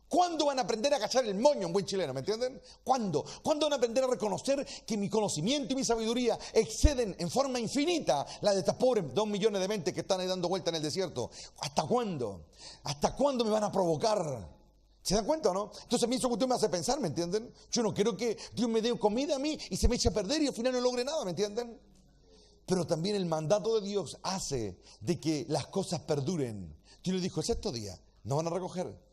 ¿Cuándo van a aprender a cachar el moño, un buen chileno? ¿Me entienden? ¿Cuándo? ¿Cuándo van a aprender a reconocer que mi conocimiento y mi sabiduría exceden en forma infinita la de estas pobres 2 millones de mentes que están ahí dando vuelta en el desierto? ¿Hasta cuándo? ¿Hasta cuándo me van a provocar? ¿Se dan cuenta o no? Entonces a mí eso que usted me hace pensar, ¿me entienden? Yo no quiero que Dios me dé comida a mí y se me eche a perder y al final no logre nada, ¿me entienden? Pero también el mandato de Dios hace de que las cosas perduren. Dios le dijo, el 6.º día no van a recoger.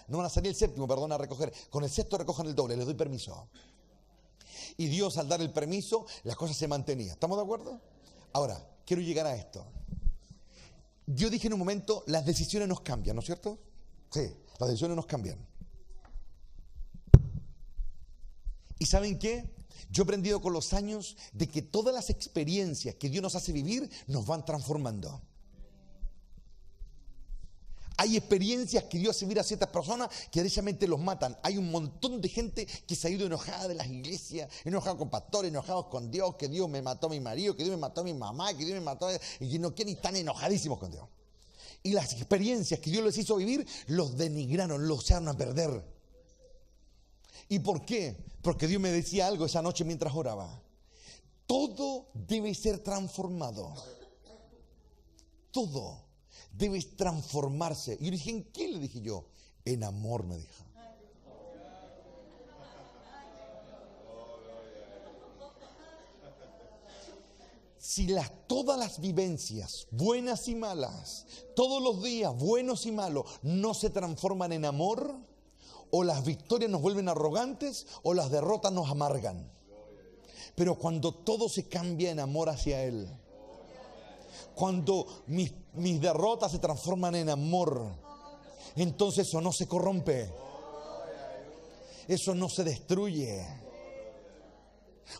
No van a salir el 7.º, perdón, a recoger. Con el 6.º recojan el doble, les doy permiso. Y Dios al dar el permiso, las cosas se mantenían. ¿Estamos de acuerdo? Ahora, quiero llegar a esto. Yo dije en un momento, las decisiones nos cambian, ¿no es cierto? Sí, las decisiones nos cambian. ¿Y saben qué? Yo he aprendido con los años de que todas las experiencias que Dios nos hace vivir nos van transformando. Hay experiencias que Dios hace vivir a ciertas personas que derechamente los matan. Hay un montón de gente que se ha ido enojada de las iglesias, enojada con pastores, enojados con Dios, que Dios me mató a mi marido, que Dios me mató a mi mamá, que Dios me mató y que no quieren y están enojadísimos con Dios. Y las experiencias que Dios les hizo vivir los denigraron, los echaron a perder. ¿Y por qué? Porque Dios me decía algo esa noche mientras oraba. Todo debe ser transformado. Todo debe transformarse. Y yo le dije, ¿en qué? Le dije yo, en amor, me dijo. Si todas las vivencias, buenas y malas, todos los días, buenos y malos, no se transforman en amor, o las victorias nos vuelven arrogantes, o las derrotas nos amargan. Pero cuando todo se cambia en amor hacia Él, cuando mis derrotas se transforman en amor, entonces eso no se corrompe, eso no se destruye.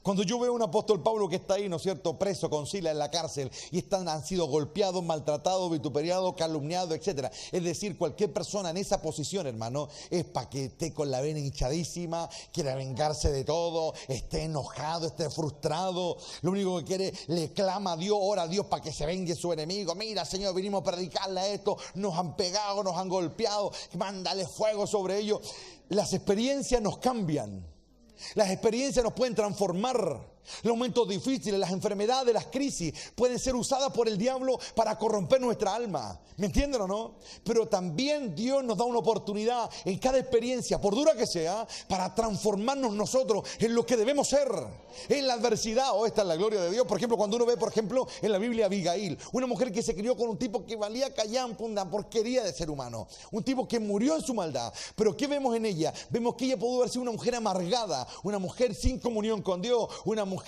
Cuando yo veo a un apóstol Pablo que está ahí, ¿no es cierto?, preso con Silas en la cárcel y han sido golpeados, maltratados, vituperiados, calumniados, etc. Es decir, cualquier persona en esa posición, hermano, es para que esté con la vena hinchadísima, quiera vengarse de todo, esté enojado, esté frustrado. Lo único que quiere, le clama a Dios, ora a Dios para que se vengue su enemigo. Mira, Señor, vinimos a predicarle a esto, nos han pegado, nos han golpeado, mándale fuego sobre ellos. Las experiencias nos cambian. Las experiencias nos pueden transformar. Los momentos difíciles, las enfermedades, las crisis pueden ser usadas por el diablo para corromper nuestra alma. ¿Me entienden o no? Pero también Dios nos da una oportunidad en cada experiencia, por dura que sea, para transformarnos nosotros en lo que debemos ser. En la adversidad, esta es la gloria de Dios. Por ejemplo, cuando uno ve, por ejemplo, en la Biblia Abigail, una mujer que se crió con un tipo que valía callampa, una porquería de ser humano. Un tipo que murió en su maldad. Pero ¿qué vemos en ella? Vemos que ella pudo haber sido una mujer amargada, una mujer sin comunión con Dios, una mujer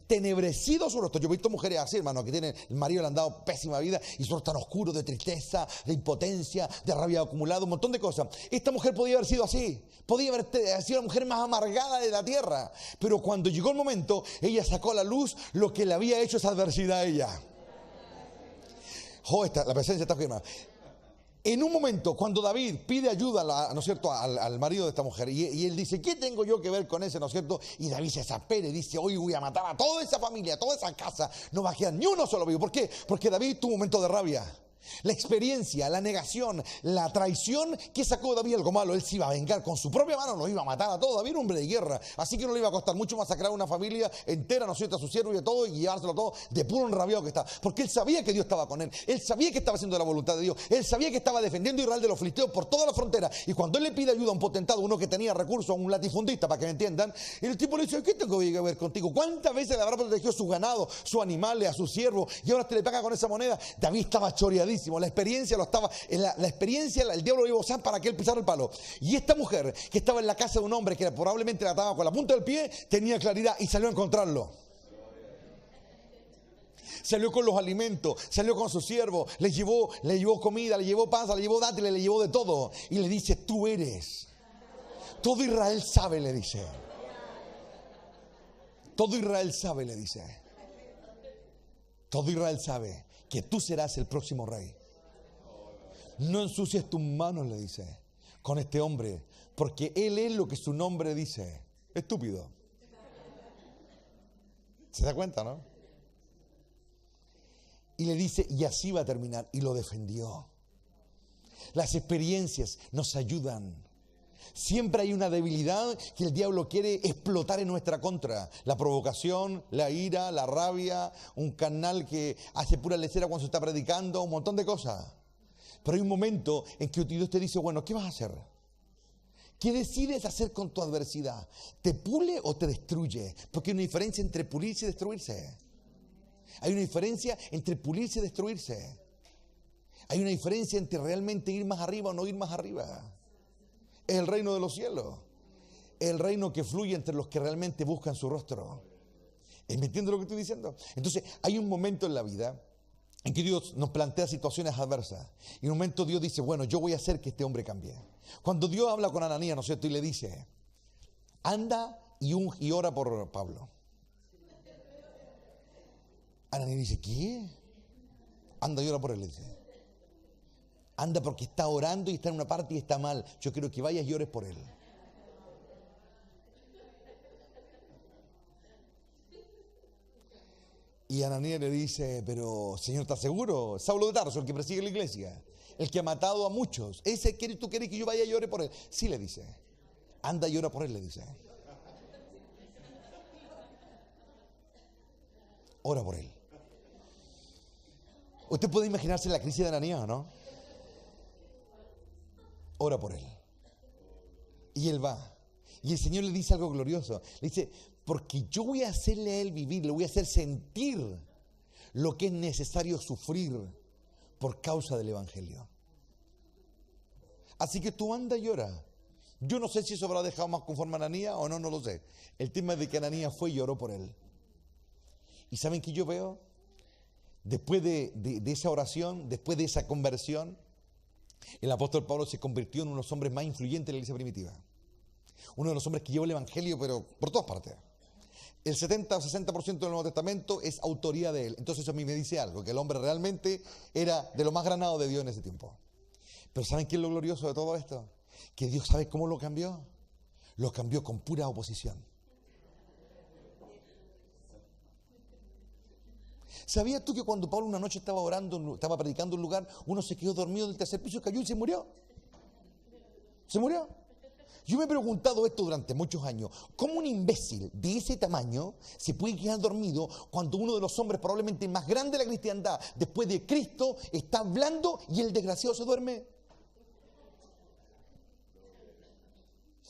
tenebrecido su rostro. Yo he visto mujeres así, hermano, que tienen, el marido le han dado pésima vida y su rostro tan oscuro, de tristeza, de impotencia, de rabia acumulada, un montón de cosas. Esta mujer podía haber sido así, podía haber sido la mujer más amargada de la tierra, pero cuando llegó el momento, ella sacó a la luz lo que le había hecho esa adversidad a ella. La presencia está firmada. En un momento, cuando David pide ayuda, ¿no es cierto?, al marido de esta mujer, y él dice, ¿qué tengo yo que ver con ese?, ¿no es cierto? Y David se desespera y dice, hoy voy a matar a toda esa familia, a toda esa casa, no va a quedar ni uno solo vivo. ¿Por qué? Porque David tuvo un momento de rabia. La experiencia, la negación, la traición, ¿qué sacó David algo malo? Él se iba a vengar con su propia mano, lo iba a matar a todos. David era un hombre de guerra, así que no le iba a costar mucho masacrar a una familia entera, ¿no es cierto?, a su siervo y a todo, y llevárselo todo de puro enrabiado que estaba. Porque él sabía que Dios estaba con él, él sabía que estaba haciendo la voluntad de Dios, él sabía que estaba defendiendo a Israel de los filisteos por toda la frontera. Y cuando él le pide ayuda a un potentado, uno que tenía recursos, un latifundista, para que me entiendan, el tipo le dice, ¿qué tengo que ver contigo? ¿Cuántas veces le habrá protegido sus ganados, sus animales, a sus siervos, y ahora te le paga con esa moneda? David estaba choreadísimo, la experiencia la experiencia, el diablo lo iba a usar para que él pisara el palo. Y esta mujer que estaba en la casa de un hombre que probablemente la ataba con la punta del pie, tenía claridad y salió a encontrarlo. salió con los alimentos, salió con sus siervos, le llevó comida, le llevó panza, le llevó dátiles, le llevó de todo. Y le dice, tú eres. Todo Israel sabe, le dice. Todo Israel sabe, le dice. Todo Israel sabe que tú serás el próximo rey. No ensucies tus manos, le dice, con este hombre, porque él es lo que su nombre dice. Estúpido. ¿Se da cuenta, no? Y le dice, y así va a terminar. Y lo defendió. Las experiencias nos ayudan. Siempre hay una debilidad que el diablo quiere explotar en nuestra contra. La provocación, la ira, la rabia, un canal que hace pura lecera cuando se está predicando, un montón de cosas. Pero hay un momento en que Dios te dice, bueno, ¿qué vas a hacer? ¿Qué decides hacer con tu adversidad? ¿Te pule o te destruye? Porque hay una diferencia entre pulirse y destruirse. Hay una diferencia entre pulirse y destruirse. Hay una diferencia entre realmente ir más arriba o no ir más arriba. Es el reino de los cielos. Es el reino que fluye entre los que realmente buscan su rostro. ¿Me entiendes lo que estoy diciendo? Entonces, hay un momento en la vida en que Dios nos plantea situaciones adversas. Y en un momento Dios dice, bueno, yo voy a hacer que este hombre cambie. Cuando Dios habla con Ananías, ¿no es cierto? Y le dice, anda y ora por Pablo. Ananías dice, ¿qué? Anda y ora por él, le dice. Anda porque está orando y está en una parte y está mal. Yo quiero que vayas y ores por él. Y Ananías le dice, pero Señor, ¿estás seguro? Saulo de Tarso, el que persigue la iglesia, el que ha matado a muchos. ¿Tú quieres que yo vaya y ore por él? Sí, le dice. Anda y ora por él, le dice. Ora por él. Usted puede imaginarse la crisis de Ananías, ¿no? Ora por él. Y él va. Y el Señor le dice algo glorioso. Le dice, porque yo voy a hacerle a él vivir, le voy a hacer sentir lo que es necesario sufrir por causa del Evangelio. Así que tú anda y ora. Yo no sé si eso habrá dejado más conforme a Ananías o no, no lo sé. El tema es de que Ananías fue y oró por él. ¿Y saben qué yo veo? Después de esa oración, después de esa conversión, el apóstol Pablo se convirtió en uno de los hombres más influyentes de la iglesia primitiva. Uno de los hombres que llevó el Evangelio, pero por todas partes. El 70 o 60% del Nuevo Testamento es autoría de él. Entonces eso a mí me dice algo, que el hombre realmente era de lo más granado de Dios en ese tiempo. Pero ¿saben qué es lo glorioso de todo esto? Que Dios, ¿sabe cómo lo cambió? Lo cambió con pura oposición. ¿Sabías tú que cuando Pablo una noche estaba orando, estaba predicando en un lugar, uno se quedó dormido del tercer piso, cayó y se murió? ¿Se murió? Yo me he preguntado esto durante muchos años. ¿Cómo un imbécil de ese tamaño se puede quedar dormido cuando uno de los hombres probablemente más grandes de la cristiandad, después de Cristo, está hablando y el desgraciado se duerme?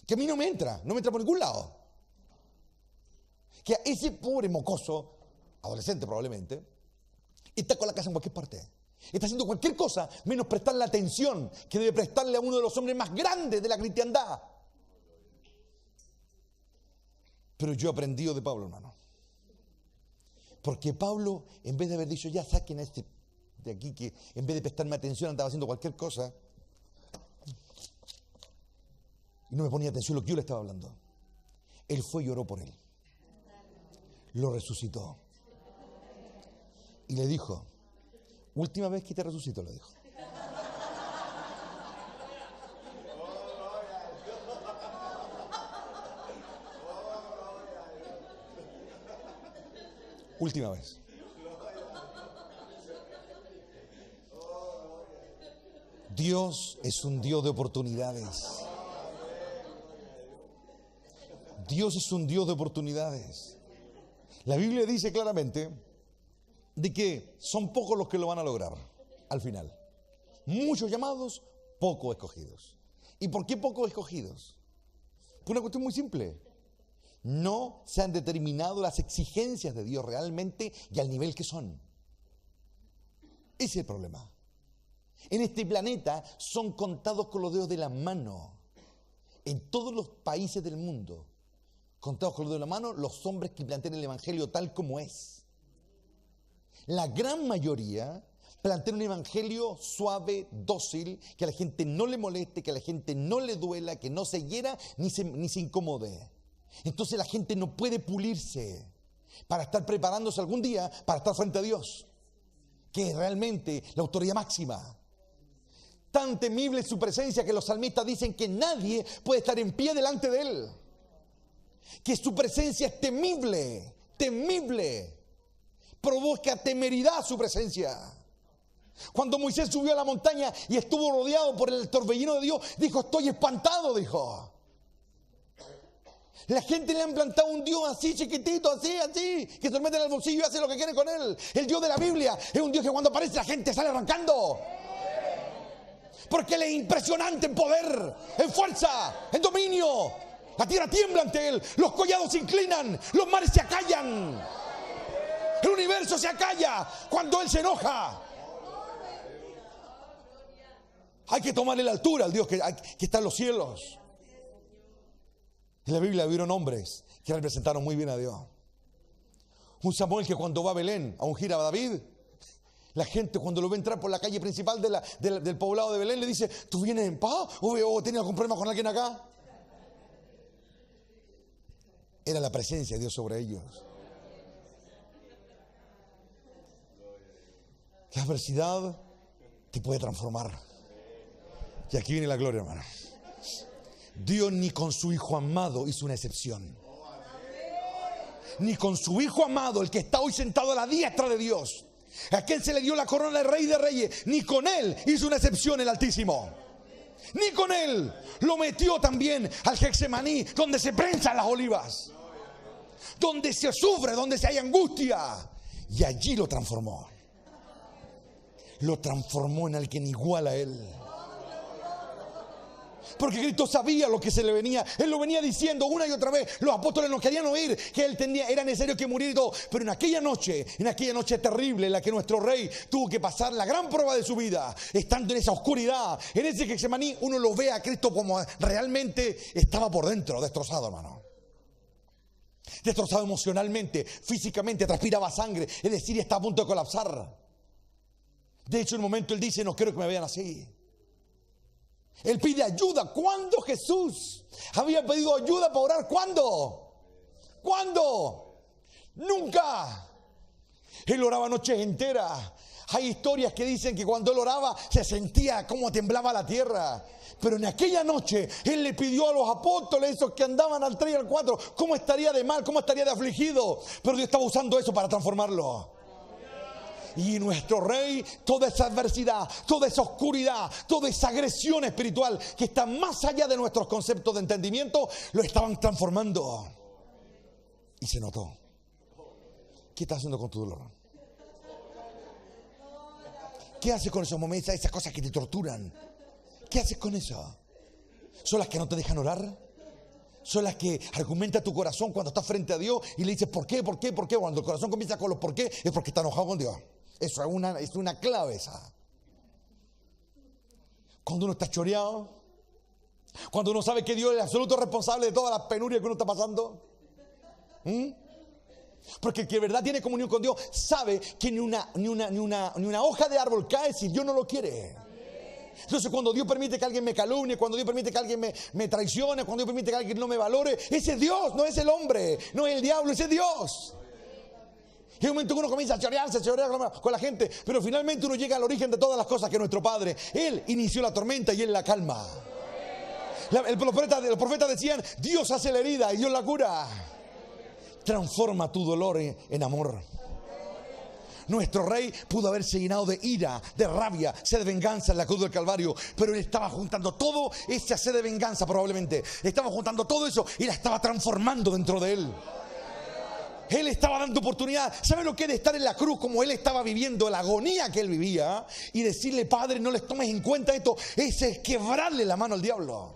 Que a mí no me entra por ningún lado. Que a ese pobre mocoso, adolescente probablemente, está con la casa en cualquier parte. Está haciendo cualquier cosa menos prestarle la atención que debe prestarle a uno de los hombres más grandes de la cristiandad. Pero yo he aprendido de Pablo, hermano. Porque Pablo, en vez de haber dicho, ya saquen a este de aquí, que en vez de prestarme atención andaba haciendo cualquier cosa, y no me ponía atención a lo que yo le estaba hablando. Él fue y oró por él. Lo resucitó. Y le dijo, última vez que te resucito, le dijo. Última vez. Dios es un Dios de oportunidades. Dios es un Dios de oportunidades. La Biblia dice claramente de que son pocos los que lo van a lograr al final. Muchos llamados, pocos escogidos. ¿Y por qué pocos escogidos? Por una cuestión muy simple. No se han determinado las exigencias de Dios realmente y al nivel que son. Ese es el problema. En este planeta son contados con los dedos de la mano. En todos los países del mundo, contados con los dedos de la mano, los hombres que plantean el Evangelio tal como es. La gran mayoría plantean un evangelio suave, dócil, que a la gente no le moleste, que a la gente no le duela, que no se hiera ni se incomode. Entonces la gente no puede pulirse para estar preparándose algún día para estar frente a Dios, que es realmente la autoridad máxima. Tan temible es su presencia que los salmistas dicen que nadie puede estar en pie delante de Él. Que su presencia es temible, temible. Provoca temeridad su presencia. Cuando Moisés subió a la montaña y estuvo rodeado por el torbellino de Dios, dijo: estoy espantado, dijo. La gente le han plantado un Dios así chiquitito, así, que se lo mete en el bolsillo y hace lo que quiere con él. El Dios de la Biblia es un Dios que cuando aparece la gente sale arrancando. Porque Él es impresionante en poder, en fuerza, en dominio. La tierra tiembla ante Él, los collados se inclinan, los mares se acallan. El universo se acalla cuando Él se enoja. Hay que tomarle la altura al Dios que está en los cielos. En la Biblia hubieron hombres que representaron muy bien a Dios. Un Samuel que cuando va a Belén a ungir a David, la gente cuando lo ve entrar por la calle principal del poblado de Belén le dice: ¿tú vienes en paz o tienes algún problema con alguien acá? Era la presencia de Dios sobre ellos. La adversidad te puede transformar. Y aquí viene la gloria, hermano. Dios ni con su Hijo amado hizo una excepción. Ni con su Hijo amado, el que está hoy sentado a la diestra de Dios, a quien se le dio la corona de Rey de Reyes, ni con Él hizo una excepción el Altísimo. Ni con Él lo metió también al Getsemaní, donde se prensan las olivas, donde se sufre, donde se hay angustia. Y allí lo transformó. Lo transformó en alguien igual a Él. Porque Cristo sabía lo que se le venía. Él lo venía diciendo una y otra vez. Los apóstoles no querían oír que Él era necesario que muriera y todo. Pero en aquella noche terrible en la que nuestro Rey tuvo que pasar la gran prueba de su vida, estando en esa oscuridad, en ese Getsemaní, uno lo ve a Cristo como realmente estaba por dentro, destrozado, hermano. Destrozado emocionalmente, físicamente, transpiraba sangre. Es decir, está a punto de colapsar. De hecho, en un momento Él dice: no quiero que me vean así. Él pide ayuda. ¿Cuándo Jesús había pedido ayuda para orar? ¿Cuándo? ¿Cuándo? Nunca. Él oraba noches enteras. Hay historias que dicen que cuando Él oraba se sentía como temblaba la tierra. Pero en aquella noche Él le pidió a los apóstoles, esos que andaban al 3 y al 4, cómo estaría de mal, cómo estaría de afligido. Pero Dios estaba usando eso para transformarlo. Y nuestro Rey, toda esa adversidad, toda esa oscuridad, toda esa agresión espiritual que está más allá de nuestros conceptos de entendimiento, lo estaban transformando. Y se notó. ¿Qué estás haciendo con tu dolor? ¿Qué haces con esos momentos, esas cosas que te torturan? ¿Qué haces con eso? ¿Son las que no te dejan orar? ¿Son las que argumenta tu corazón cuando estás frente a Dios y le dices ¿por qué? ¿Por qué? ¿Por qué? Cuando el corazón comienza con los ¿por qué? Es porque está enojado con Dios. Eso es una clave esa. Cuando uno está choreado, cuando uno sabe que Dios es el absoluto responsable de todas las penurias que uno está pasando. Porque el que de verdad tiene comunión con Dios sabe que ni una hoja de árbol cae si Dios no lo quiere. Entonces cuando Dios permite que alguien me calumnie, cuando Dios permite que alguien me traicione, cuando Dios permite que alguien no me valore, ese es Dios, no es el hombre, no es el diablo, ese es Dios. Y hay un momento que uno comienza a chorearse con la gente, pero finalmente uno llega al origen de todas las cosas, que es nuestro Padre. Él inició la tormenta y Él la calma. Los profetas decían: Dios hace la herida y Dios la cura. Transforma tu dolor en amor. Nuestro Rey pudo haberse llenado de ira, de rabia, sed de venganza en la cruz del Calvario, pero Él estaba juntando todo esa sed de venganza, probablemente estaba juntando todo eso y la estaba transformando dentro de Él. Él estaba dando oportunidad. ¿Sabe lo que es de estar en la cruz como Él estaba viviendo la agonía que Él vivía? Y decirle: Padre, no les tomes en cuenta esto. Ese es quebrarle la mano al diablo.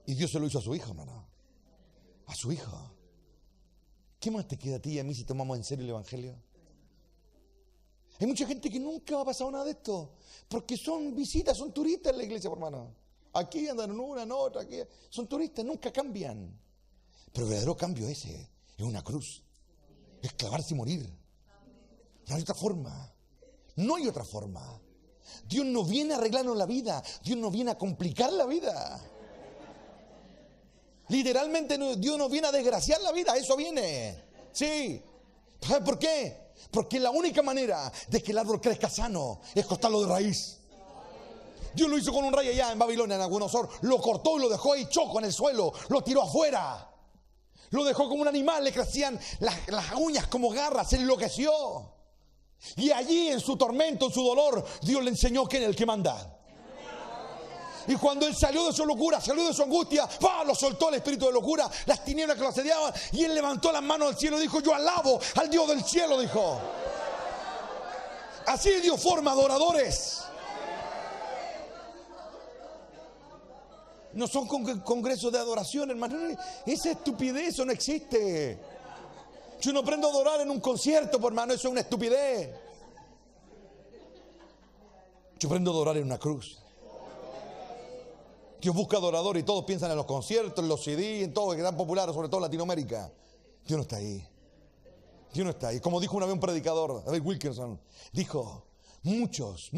Y Dios se lo hizo a su hijo, hermano. A su hijo. ¿Qué más te queda a ti y a mí si tomamos en serio el Evangelio? Hay mucha gente que nunca va a pasar nada de esto, porque son visitas, son turistas en la iglesia, hermano. Aquí andan en una, en otra, aquí. Son turistas, nunca cambian. Pero el verdadero cambio es ese. Es una cruz. Es clavarse y morir. No hay otra forma. No hay otra forma. Dios no viene a arreglarnos la vida. Dios no viene a complicar la vida. Literalmente Dios no viene a desgraciar la vida. Eso viene. Sí. ¿Sabes por qué? Porque la única manera de que el árbol crezca sano es cortarlo de raíz. Dios lo hizo con un rey allá en Babilonia, en Nabucodonosor. Lo cortó y lo dejó ahí choco en el suelo. Lo tiró afuera. Lo dejó como un animal. Le crecían las uñas como garras. Se enloqueció. Y allí en su tormento, en su dolor, Dios le enseñó quién es el que manda. Y cuando él salió de su locura, salió de su angustia, ¡pah!, lo soltó el espíritu de locura, las tinieblas que lo asediaban, y él levantó las manos al cielo y dijo: yo alabo al Dios del cielo, dijo. Así Dios forma adoradores. No son congresos de adoración, hermano. Esa estupidez, eso no existe. Yo no aprendo a adorar en un concierto, por hermano, eso es una estupidez. Yo aprendo a adorar en una cruz. Dios busca adoradores y todos piensan en los conciertos, en los CD, en todo, que están populares, sobre todo en Latinoamérica. Dios no está ahí. Dios no está ahí. Como dijo una vez un predicador, David Wilkerson, dijo: muchos,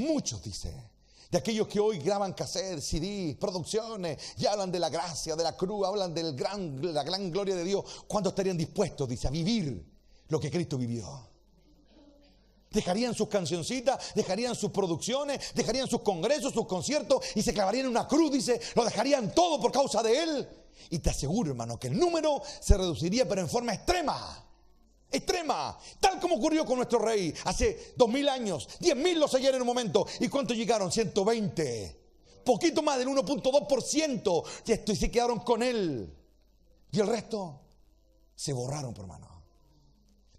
dice, de aquellos que hoy graban cassette, CD, producciones, y hablan de la gracia, de la cruz, hablan de la gran gloria de Dios, ¿cuántos estarían dispuestos, dice, a vivir lo que Cristo vivió? Dejarían sus cancioncitas, dejarían sus producciones, dejarían sus congresos, sus conciertos y se clavarían en una cruz, dice, lo dejarían todo por causa de Él. Y te aseguro, hermano, que el número se reduciría, pero en forma extrema. Extrema, tal como ocurrió con nuestro rey hace 2000 años. 10.000 lo seguían en un momento. ¿Y cuántos llegaron? 120. Poquito más del 1.2%. Y se quedaron con él. Y el resto se borraron, por hermano.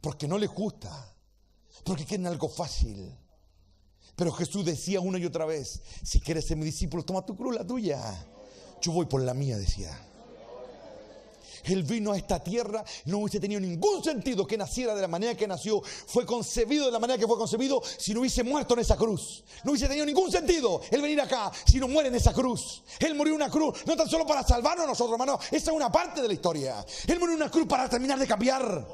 Porque no les gusta. Porque quieren algo fácil. Pero Jesús decía una y otra vez: si quieres ser mi discípulo, toma tu cruz, la tuya. Yo voy por la mía, decía. Él vino a esta tierra, no hubiese tenido ningún sentido que naciera de la manera que nació, fue concebido de la manera que fue concebido, si no hubiese muerto en esa cruz. No hubiese tenido ningún sentido Él venir acá si no muere en esa cruz. Él murió en una cruz, no tan solo para salvarnos a nosotros, hermano, esa es una parte de la historia. Él murió en una cruz para terminar de cambiar.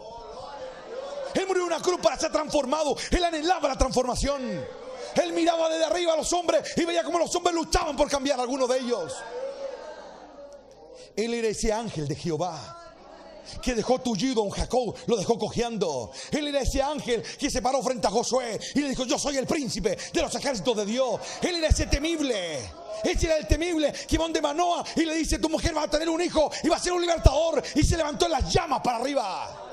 Él murió en una cruz para ser transformado. Él anhelaba la transformación. Él miraba desde arriba a los hombres y veía cómo los hombres luchaban por cambiar a algunos de ellos. Él era ese ángel de Jehová que dejó tullido a un Jacob, lo dejó cojeando. Él era ese ángel que se paró frente a Josué y le dijo: yo soy el príncipe de los ejércitos de Dios. Él era ese temible. Ese era el temible que va donde Manoa y le dice: tu mujer va a tener un hijo y va a ser un libertador. Y se levantó en las llamas para arriba.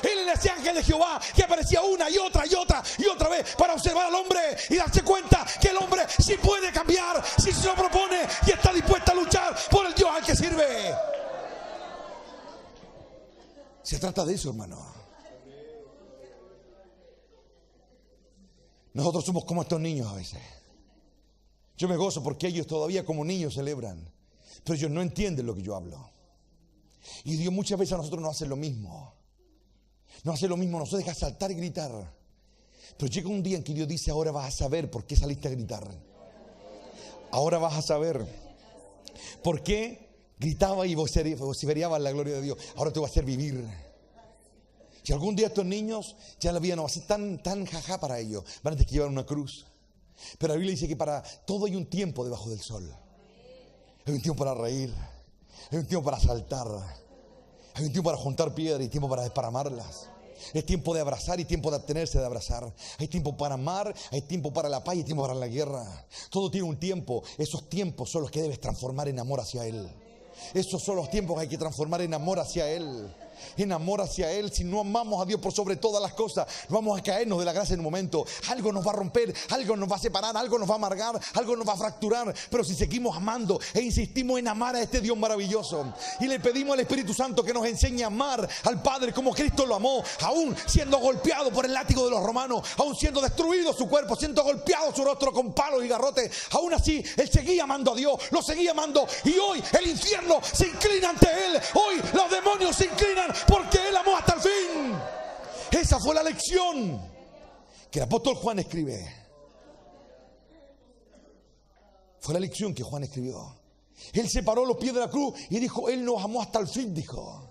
Él era ese ángel de Jehová que aparecía una y otra vez para observar al hombre y darse cuenta que el hombre sí puede cambiar, si se lo propone y está dispuesto a luchar por el Dios al que sirve. Se trata de eso, hermano. Nosotros somos como estos niños a veces. Yo me gozo porque ellos todavía como niños celebran, pero ellos no entienden lo que yo hablo. Y Dios muchas veces a nosotros nos hace lo mismo. No hace lo mismo, nos deja saltar y gritar. Pero llega un día en que Dios dice: ahora vas a saber por qué saliste a gritar. Ahora vas a saber por qué gritaba y vociferiaba la gloria de Dios. Ahora te voy a hacer vivir. Si algún día estos niños, ya la vida no va a ser tan jajá para ellos, van a tener que llevar una cruz. Pero la Biblia dice que para todo hay un tiempo debajo del sol. Hay un tiempo para reír, hay un tiempo para saltar, hay un tiempo para juntar piedras y tiempo para desparramarlas. Es tiempo de abrazar y tiempo de abstenerse de abrazar. Hay tiempo para amar, hay tiempo para la paz y hay tiempo para la guerra. Todo tiene un tiempo. Esos tiempos son los que debes transformar en amor hacia Él. Esos son los tiempos que hay que transformar en amor hacia Él. En amor hacia Él. Si no amamos a Dios por sobre todas las cosas, vamos a caernos de la gracia en un momento. Algo nos va a romper, algo nos va a separar, algo nos va a amargar, algo nos va a fracturar. Pero si seguimos amando e insistimos en amar a este Dios maravilloso y le pedimos al Espíritu Santo que nos enseñe a amar al Padre como Cristo lo amó, aún siendo golpeado por el látigo de los romanos, aún siendo destruido su cuerpo, siendo golpeado su rostro con palos y garrotes, aún así Él seguía amando a Dios, lo seguía amando. Y hoy el infierno se inclina ante Él. Hoy los demonios se inclinan porque Él amó hasta el fin. Esa fue la lección que el apóstol Juan escribe. Fue la lección que Juan escribió. Él se paró a los pies de la cruz y dijo: Él nos amó hasta el fin, dijo.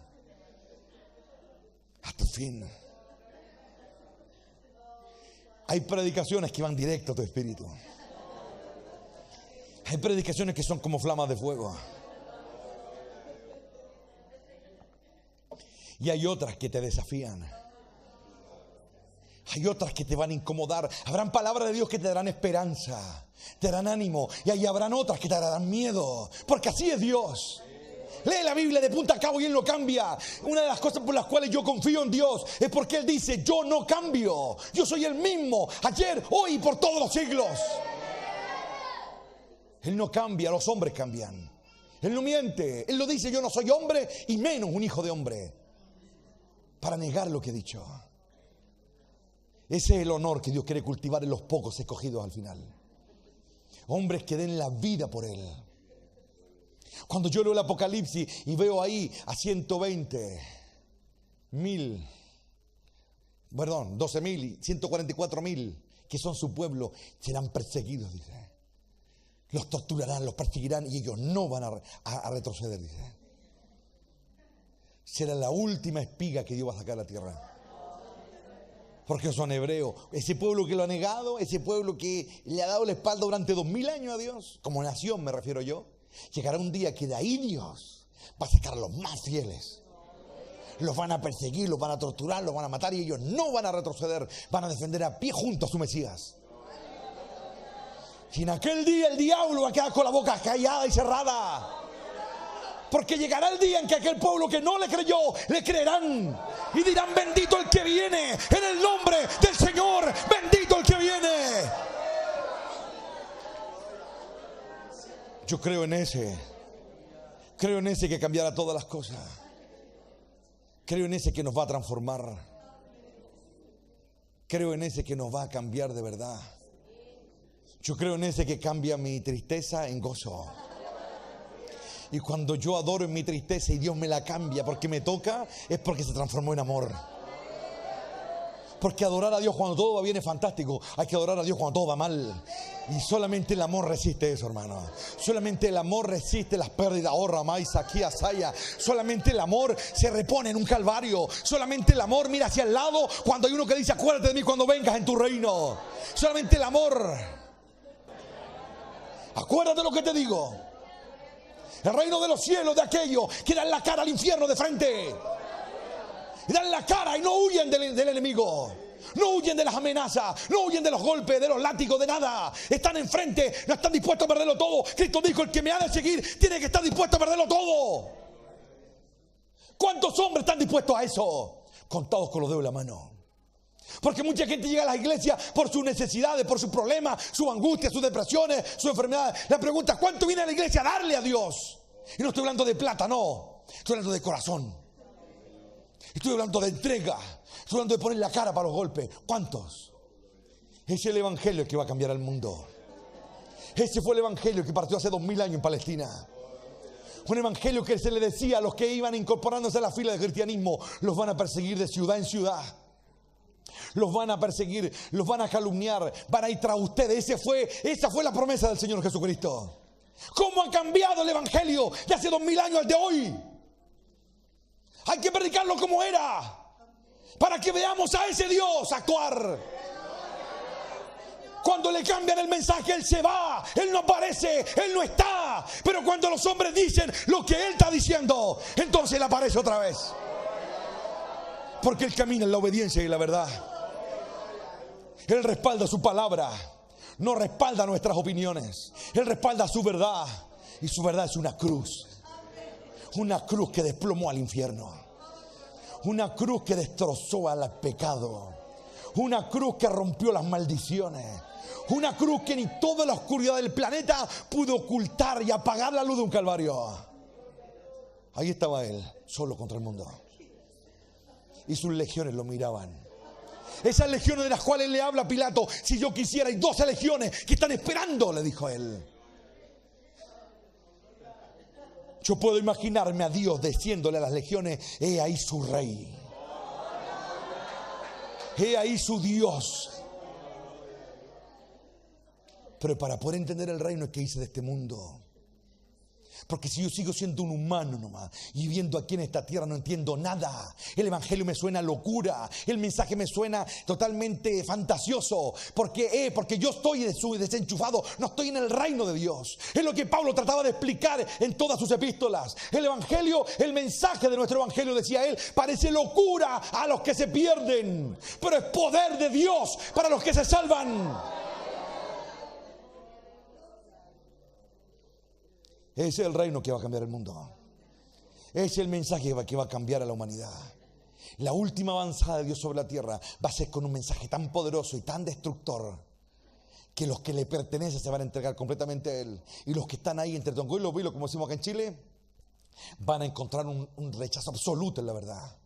hasta el fin. Hay predicaciones que van directo a tu espíritu. Hay predicaciones que son como flamas de fuego. Y hay otras que te desafían. Hay otras que te van a incomodar. Habrán palabras de Dios que te darán esperanza, te darán ánimo. Y ahí habrán otras que te darán miedo. Porque así es Dios. Lee la Biblia de punta a cabo y Él no cambia. Una de las cosas por las cuales yo confío en Dios es porque Él dice: yo no cambio. Yo soy el mismo, ayer, hoy y por todos los siglos. Él no cambia, los hombres cambian. Él no miente. Él lo dice: yo no soy hombre y menos un hijo de hombre para negar lo que he dicho. Ese es el honor que Dios quiere cultivar en los pocos escogidos al final. Hombres que den la vida por Él. Cuando yo leo el Apocalipsis y veo ahí a 120,000, 12,000 y 144,000 que son su pueblo, serán perseguidos, dice. Los torturarán, los perseguirán y ellos no van a retroceder, dice. Será la última espiga que Dios va a sacar a la tierra. Porque son hebreos. Ese pueblo que lo ha negado, ese pueblo que le ha dado la espalda durante 2000 años a Dios, como nación me refiero yo. Llegará un día que de ahí Dios va a sacar a los más fieles. Los van a perseguir, los van a torturar, los van a matar y ellos no van a retroceder. Van a defender a pie junto a su Mesías. Y en aquel día el diablo va a quedar con la boca callada y cerrada. Porque llegará el día en que aquel pueblo que no le creyó, le creerán. Y dirán: bendito el que viene, en el nombre del Señor, bendito el que viene. Yo creo en ese que cambiará todas las cosas. Creo en ese que nos va a transformar. Creo en ese que nos va a cambiar de verdad. Yo creo en ese que cambia mi tristeza en gozo. Y cuando yo adoro en mi tristeza y Dios me la cambia porque me toca, es porque se transformó en amor. Porque adorar a Dios cuando todo va bien es fantástico. Hay que adorar a Dios cuando todo va mal. Y solamente el amor resiste eso, hermano. Solamente el amor resiste las pérdidas. Oh, Ramay, Saquía, Saya. Solamente el amor se repone en un calvario. Solamente el amor mira hacia el lado cuando hay uno que dice: acuérdate de mí cuando vengas en tu reino. Solamente el amor. Acuérdate de lo que te digo. El reino de los cielos de aquellos que dan la cara al infierno de frente. Y dan la cara y no huyen del enemigo. No huyen de las amenazas, no huyen de los golpes, de los látigos, de nada. Están enfrente, no están dispuestos a perderlo todo. Cristo dijo: el que me ha de seguir tiene que estar dispuesto a perderlo todo. ¿Cuántos hombres están dispuestos a eso? Contados con los dedos de la mano. Porque mucha gente llega a las iglesias por sus necesidades, por sus problemas, sus angustias, sus depresiones, sus enfermedades. La pregunta: ¿cuánto viene a la iglesia a darle a Dios? Y no estoy hablando de plata, no. Estoy hablando de corazón. Estoy hablando de entrega. Estoy hablando de poner la cara para los golpes. ¿Cuántos? Ese es el evangelio que va a cambiar el mundo. Ese fue el evangelio que partió hace 2000 años en Palestina. Un evangelio que se le decía a los que iban incorporándose a la fila del cristianismo: los van a perseguir de ciudad en ciudad. Los van a perseguir, los van a calumniar, van a ir tras ustedes. Esa fue la promesa del Señor Jesucristo. ¿Cómo ha cambiado el evangelio de hace 2000 años al de hoy? Hay que predicarlo como era, para que veamos a ese Dios actuar. Cuando le cambian el mensaje, Él se va, Él no aparece, Él no está. Pero cuando los hombres dicen lo que Él está diciendo, entonces Él aparece otra vez. Porque Él camina en la obediencia y la verdad. Él respalda su palabra, no respalda nuestras opiniones. Él respalda su verdad, y su verdad es una cruz. Una cruz que desplomó al infierno. Una cruz que destrozó al pecado. Una cruz que rompió las maldiciones. Una cruz que ni toda la oscuridad del planeta pudo ocultar y apagar la luz de un calvario. Ahí estaba Él, solo contra el mundo. Y sus legiones lo miraban. Esas legiones de las cuales le habla Pilato: si yo quisiera, hay 12 legiones que están esperando, le dijo Él. Yo puedo imaginarme a Dios diciéndole a las legiones: he ahí su rey, he ahí su Dios. Pero para poder entender el reino hay que irse de este mundo. Porque si yo sigo siendo un humano nomás y viviendo aquí en esta tierra no entiendo nada. El evangelio me suena locura. El mensaje me suena totalmente fantasioso. Porque yo estoy desenchufado. No estoy en el reino de Dios. Es lo que Pablo trataba de explicar en todas sus epístolas. El evangelio, el mensaje de nuestro evangelio, decía él, parece locura a los que se pierden. Pero es poder de Dios para los que se salvan. Ese es el reino que va a cambiar el mundo. Ese es el mensaje que va a cambiar a la humanidad. La última avanzada de Dios sobre la tierra va a ser con un mensaje tan poderoso y tan destructor que los que le pertenecen se van a entregar completamente a Él. Y los que están ahí entre tongo y lo vilo, como decimos acá en Chile, van a encontrar un rechazo absoluto en la verdad.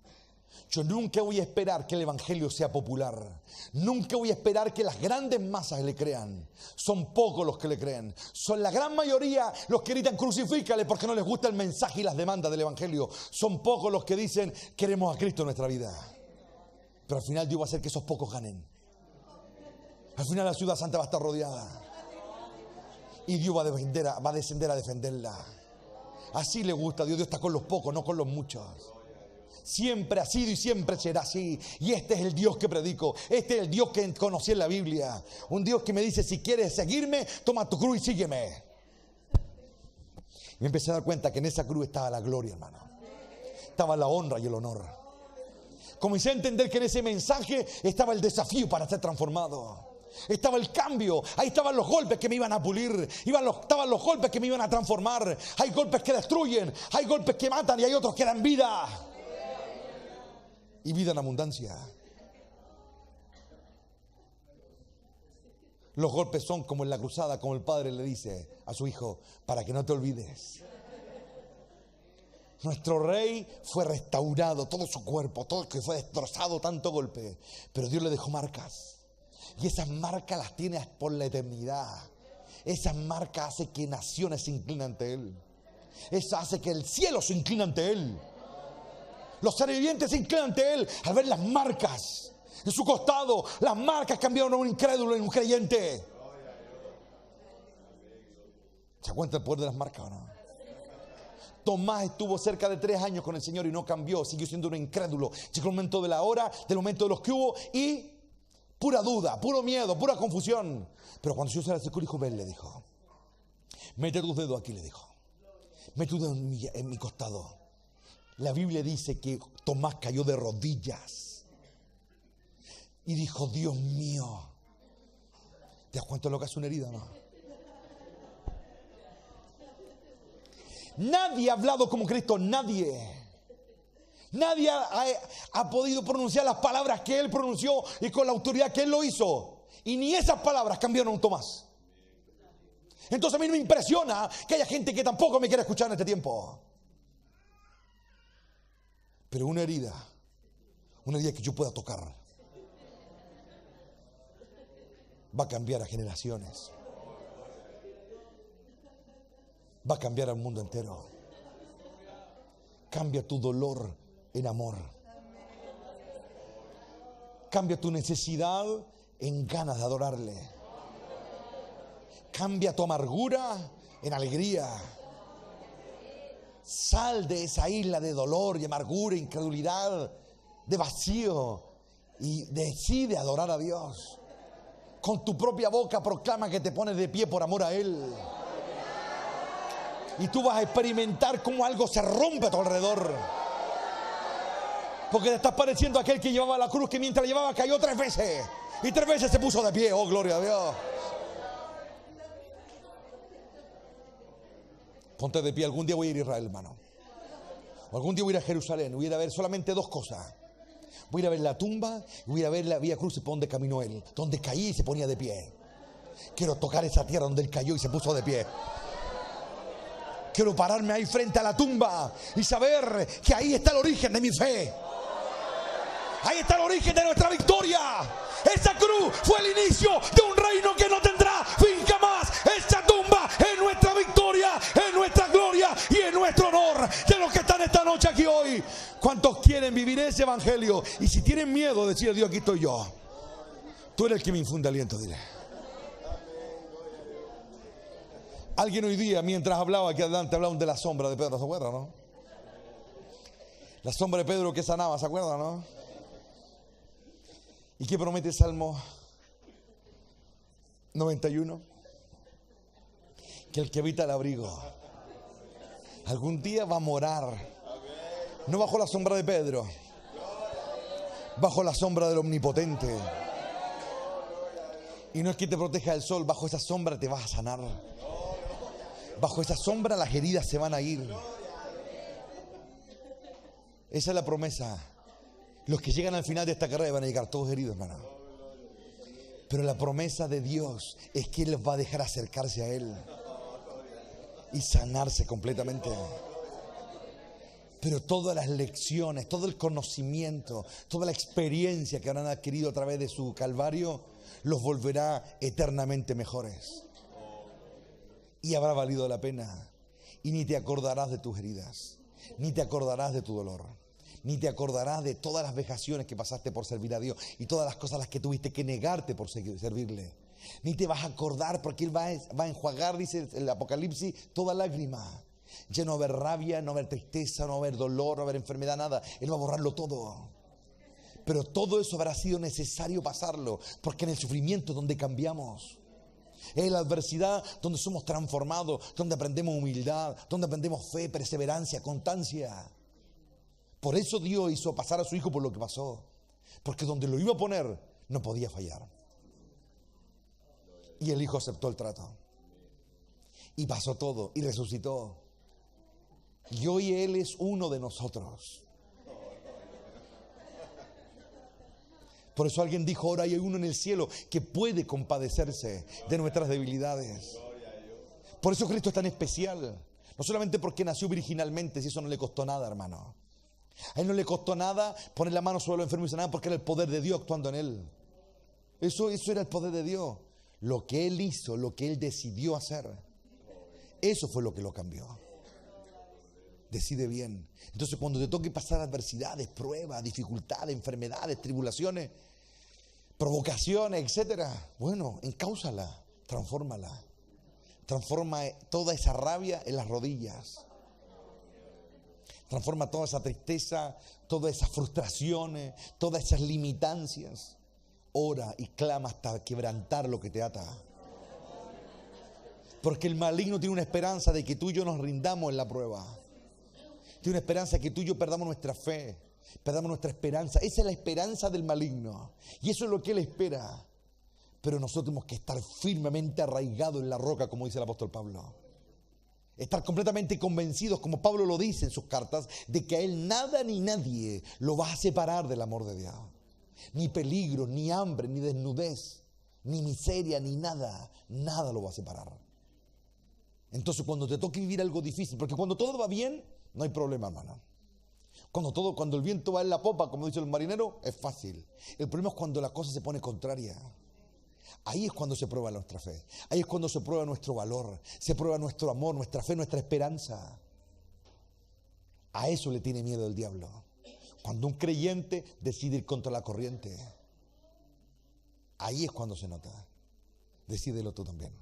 Yo nunca voy a esperar que el evangelio sea popular. Nunca voy a esperar que las grandes masas le crean. Son pocos los que le creen. Son la gran mayoría los que gritan crucifícale porque no les gusta el mensaje y las demandas del evangelio. Son pocos los que dicen queremos a Cristo en nuestra vida. Pero al final Dios va a hacer que esos pocos ganen. Al final la ciudad santa va a estar rodeada. Y Dios va a descender a defenderla. Así le gusta a Dios. Dios está con los pocos, no con los muchos. Siempre ha sido y siempre será así. Y este es el Dios que predico. Este es el Dios que conocí en la Biblia. Un Dios que me dice, si quieres seguirme, toma tu cruz y sígueme. Y me empecé a dar cuenta que en esa cruz estaba la gloria, hermano. Estaba la honra y el honor. Comencé a entender que en ese mensaje estaba el desafío para ser transformado. Estaba el cambio, ahí estaban los golpes que me iban a pulir, estaban los golpes que me iban a transformar. Hay golpes que destruyen, hay golpes que matan y hay otros que dan vida. Y vida en abundancia. Los golpes son como en la cruzada, como el padre le dice a su hijo, para que no te olvides. Nuestro rey fue restaurado, todo su cuerpo, todo que fue destrozado, tanto golpe. Pero Dios le dejó marcas. Y esas marcas las tiene por la eternidad. Esas marcas hacen que naciones se inclinen ante Él. Eso hace que el cielo se incline ante Él. Los seres vivientes se inclinan ante Él al ver las marcas en su costado. Las marcas cambiaron a un incrédulo en un creyente. ¿Se cuenta el poder de las marcas o no? Tomás estuvo cerca de 3 años con el Señor y no cambió. Siguió siendo un incrédulo. Llegó el momento de la hora, del momento de los que hubo y pura duda, puro miedo, pura confusión. Pero cuando el Señor se le acercó, dijo, ven, le dijo, mete tus dedos aquí, le dijo. Mete tus dedos en mi costado. La Biblia dice que Tomás cayó de rodillas y dijo, Dios mío. ¿Te das cuenta de lo que hace una herida, no? Nadie ha hablado como Cristo, nadie. Nadie ha podido pronunciar las palabras que Él pronunció y con la autoridad que Él lo hizo. Y ni esas palabras cambiaron a un Tomás. Entonces a mí no me impresiona que haya gente que tampoco me quiera escuchar en este tiempo. Pero una herida que yo pueda tocar, va a cambiar a generaciones. Va a cambiar al mundo entero. Cambia tu dolor en amor. Cambia tu necesidad en ganas de adorarle. Cambia tu amargura en alegría. Sal de esa isla de dolor y amargura, incredulidad, de vacío y decide adorar a Dios. Con tu propia boca proclama que te pones de pie por amor a Él. Y tú vas a experimentar cómo algo se rompe a tu alrededor. Porque te estás pareciendo a aquel que llevaba la cruz, que mientras la llevaba cayó 3 veces. Y 3 veces se puso de pie. Oh, gloria a Dios. Ponte de pie. Algún día voy a ir a Israel, hermano. O algún día voy a ir a Jerusalén. Voy a ir a ver solamente 2 cosas. Voy a ir a ver la tumba y voy a ir a ver la Vía Cruz por donde caminó Él. Donde caí y se ponía de pie. Quiero tocar esa tierra donde Él cayó y se puso de pie. Quiero pararme ahí frente a la tumba y saber que ahí está el origen de mi fe. Ahí está el origen de nuestra victoria. Esa cruz fue el inicio de un reino que no tendrá fin jamás. Esa tumba es nuestra victoria, es nuestra gloria y es nuestro honor. De los que están esta noche aquí hoy, ¿cuántos quieren vivir ese evangelio? Y si tienen miedo, decir a Dios, aquí estoy yo. Tú eres el que me infunde aliento, dile. Alguien hoy día, mientras hablaba aquí adelante, hablaban de la sombra de Pedro, ¿se acuerdan, no? La sombra de Pedro que sanaba, ¿se acuerdan, no? ¿Y qué promete Salmo 91? Que el que habita el abrigo algún día va a morar, no bajo la sombra de Pedro, bajo la sombra del Omnipotente. Y no es que te proteja del sol, bajo esa sombra te vas a sanar. Bajo esa sombra las heridas se van a ir. Esa es la promesa. Los que llegan al final de esta carrera van a llegar todos heridos, hermano. Pero la promesa de Dios es que Él los va a dejar acercarse a Él y sanarse completamente. Pero todas las lecciones, todo el conocimiento, toda la experiencia que habrán adquirido a través de su calvario, los volverá eternamente mejores. Y habrá valido la pena. Y ni te acordarás de tus heridas, ni te acordarás de tu dolor, ni te acordarás de todas las vejaciones que pasaste por servir a Dios y todas las cosas a las que tuviste que negarte por servirle. Ni te vas a acordar, porque Él va a enjuagar, dice el Apocalipsis, toda lágrima. Ya no va a haber rabia, no va a haber tristeza, no va a haber dolor, no va a haber enfermedad, nada. Él va a borrarlo todo. Pero todo eso habrá sido necesario pasarlo, porque en el sufrimiento es donde cambiamos. Es la adversidad donde somos transformados, donde aprendemos humildad, donde aprendemos fe, perseverancia, constancia. Por eso Dios hizo pasar a su Hijo por lo que pasó, porque donde lo iba a poner no podía fallar. Y el Hijo aceptó el trato y pasó todo y resucitó. Y hoy Él es uno de nosotros. Por eso alguien dijo, ahora hay uno en el cielo que puede compadecerse de nuestras debilidades. Por eso Cristo es tan especial. No solamente porque nació virginalmente, si eso no le costó nada, hermano. A Él no le costó nada poner la mano sobre el enfermo y sanar, porque era el poder de Dios actuando en Él. Eso era el poder de Dios. Lo que Él hizo, lo que Él decidió hacer, eso fue lo que lo cambió. Decide bien. Entonces cuando te toque pasar adversidades, pruebas, dificultades, enfermedades, tribulaciones, provocaciones, etcétera, bueno, encáusala, transfórmala. Transforma toda esa rabia en las rodillas. Transforma toda esa tristeza, todas esas frustraciones, todas esas limitancias. Ora y clama hasta quebrantar lo que te ata. Porque el maligno tiene una esperanza de que tú y yo nos rindamos en la prueba. Tiene una esperanza de que tú y yo perdamos nuestra fe, perdamos nuestra esperanza. Esa es la esperanza del maligno. Y eso es lo que él espera. Pero nosotros tenemos que estar firmemente arraigados en la roca, como dice el apóstol Pablo. Estar completamente convencidos, como Pablo lo dice en sus cartas, de que a él nada ni nadie lo va a separar del amor de Dios. Ni peligro, ni hambre, ni desnudez, ni miseria, ni nada. Nada lo va a separar. Entonces cuando te toque vivir algo difícil, porque cuando todo va bien, no hay problema, hermano. Cuando el viento va en la popa, como dice el marinero, es fácil. El problema es cuando la cosa se pone contraria. Ahí es cuando se prueba nuestra fe. Ahí es cuando se prueba nuestro valor. Se prueba nuestro amor, nuestra fe, nuestra esperanza. A eso le tiene miedo el diablo. Cuando un creyente decide ir contra la corriente. Ahí es cuando se nota. Decídelo tú también.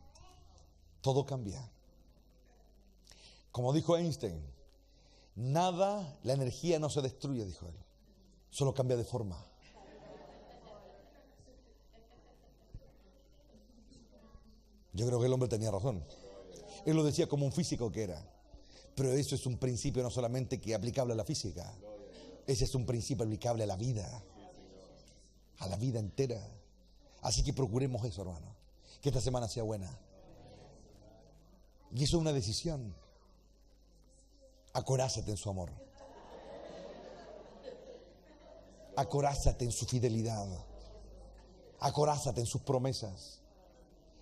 Todo cambia. Como dijo Einstein, nada, la energía no se destruye, dijo él. Solo cambia de forma. Yo creo que el hombre tenía razón. Él lo decía como un físico que era. Pero eso es un principio no solamente que aplicable a la física. Ese es un principio aplicable a la vida. A la vida entera. Así que procuremos eso, hermano. Que esta semana sea buena. Y eso es una decisión. Acorázate en su amor. Acorázate en su fidelidad. Acorázate en sus promesas.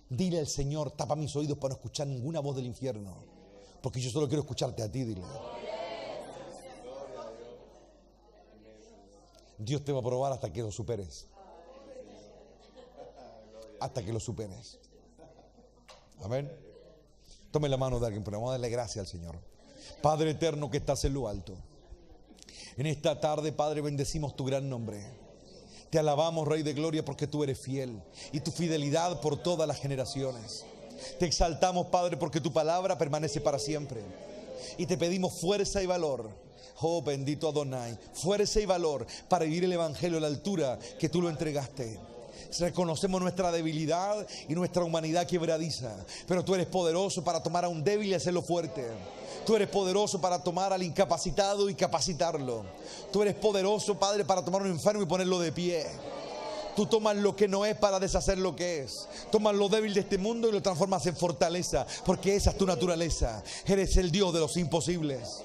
Dile al Señor, tapa mis oídos para no escuchar ninguna voz del infierno, porque yo solo quiero escucharte a ti, dile. Dios te va a probar hasta que lo superes. Hasta que lo superes. Amén. Tome la mano de alguien, pero vamos a darle gracias al Señor. Padre eterno que estás en lo alto. En esta tarde, Padre, bendecimos tu gran nombre. Te alabamos, Rey de Gloria, porque tú eres fiel y tu fidelidad por todas las generaciones. Te exaltamos, Padre, porque tu palabra permanece para siempre. Y te pedimos fuerza y valor. Oh, bendito Adonai. Fuerza y valor para vivir el evangelio a la altura que tú lo entregaste. Reconocemos nuestra debilidad y nuestra humanidad quebradiza, pero tú eres poderoso para tomar a un débil y hacerlo fuerte. Tú eres poderoso para tomar al incapacitado y capacitarlo. Tú eres poderoso, Padre, para tomar a un enfermo y ponerlo de pie. Tú tomas lo que no es para deshacer lo que es. Tomas lo débil de este mundo y lo transformas en fortaleza, porque esa es tu naturaleza. Eres el Dios de los imposibles.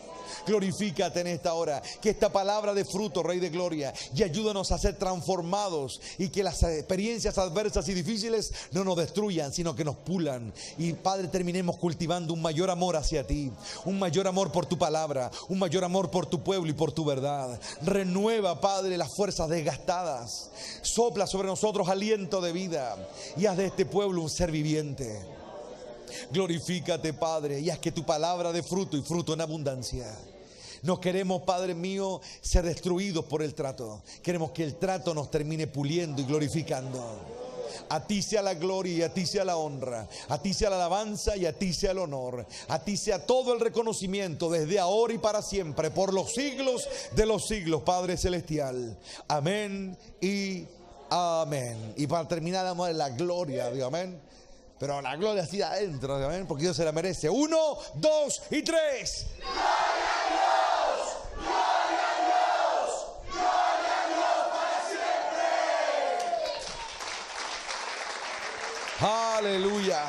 Glorifícate en esta hora, que esta palabra de fruto, Rey de Gloria, y ayúdanos a ser transformados, y que las experiencias adversas y difíciles no nos destruyan, sino que nos pulan. Y Padre, terminemos cultivando un mayor amor hacia ti, un mayor amor por tu palabra, un mayor amor por tu pueblo y por tu verdad. Renueva, Padre, las fuerzas desgastadas. Sopla sobre nosotros aliento de vida y haz de este pueblo un ser viviente. Glorifícate, Padre, y haz que tu palabra dé fruto, y fruto en abundancia. No queremos, Padre mío, ser destruidos por el trato. Queremos que el trato nos termine puliendo y glorificando. A ti sea la gloria y a ti sea la honra. A ti sea la alabanza y a ti sea el honor. A ti sea todo el reconocimiento desde ahora y para siempre, por los siglos de los siglos, Padre celestial. Amén y amén. Y para terminar, damos la gloria a Dios. Amén. Pero la gloria así adentro, amén, porque Dios se la merece. 1, 2 y 3. Aleluya.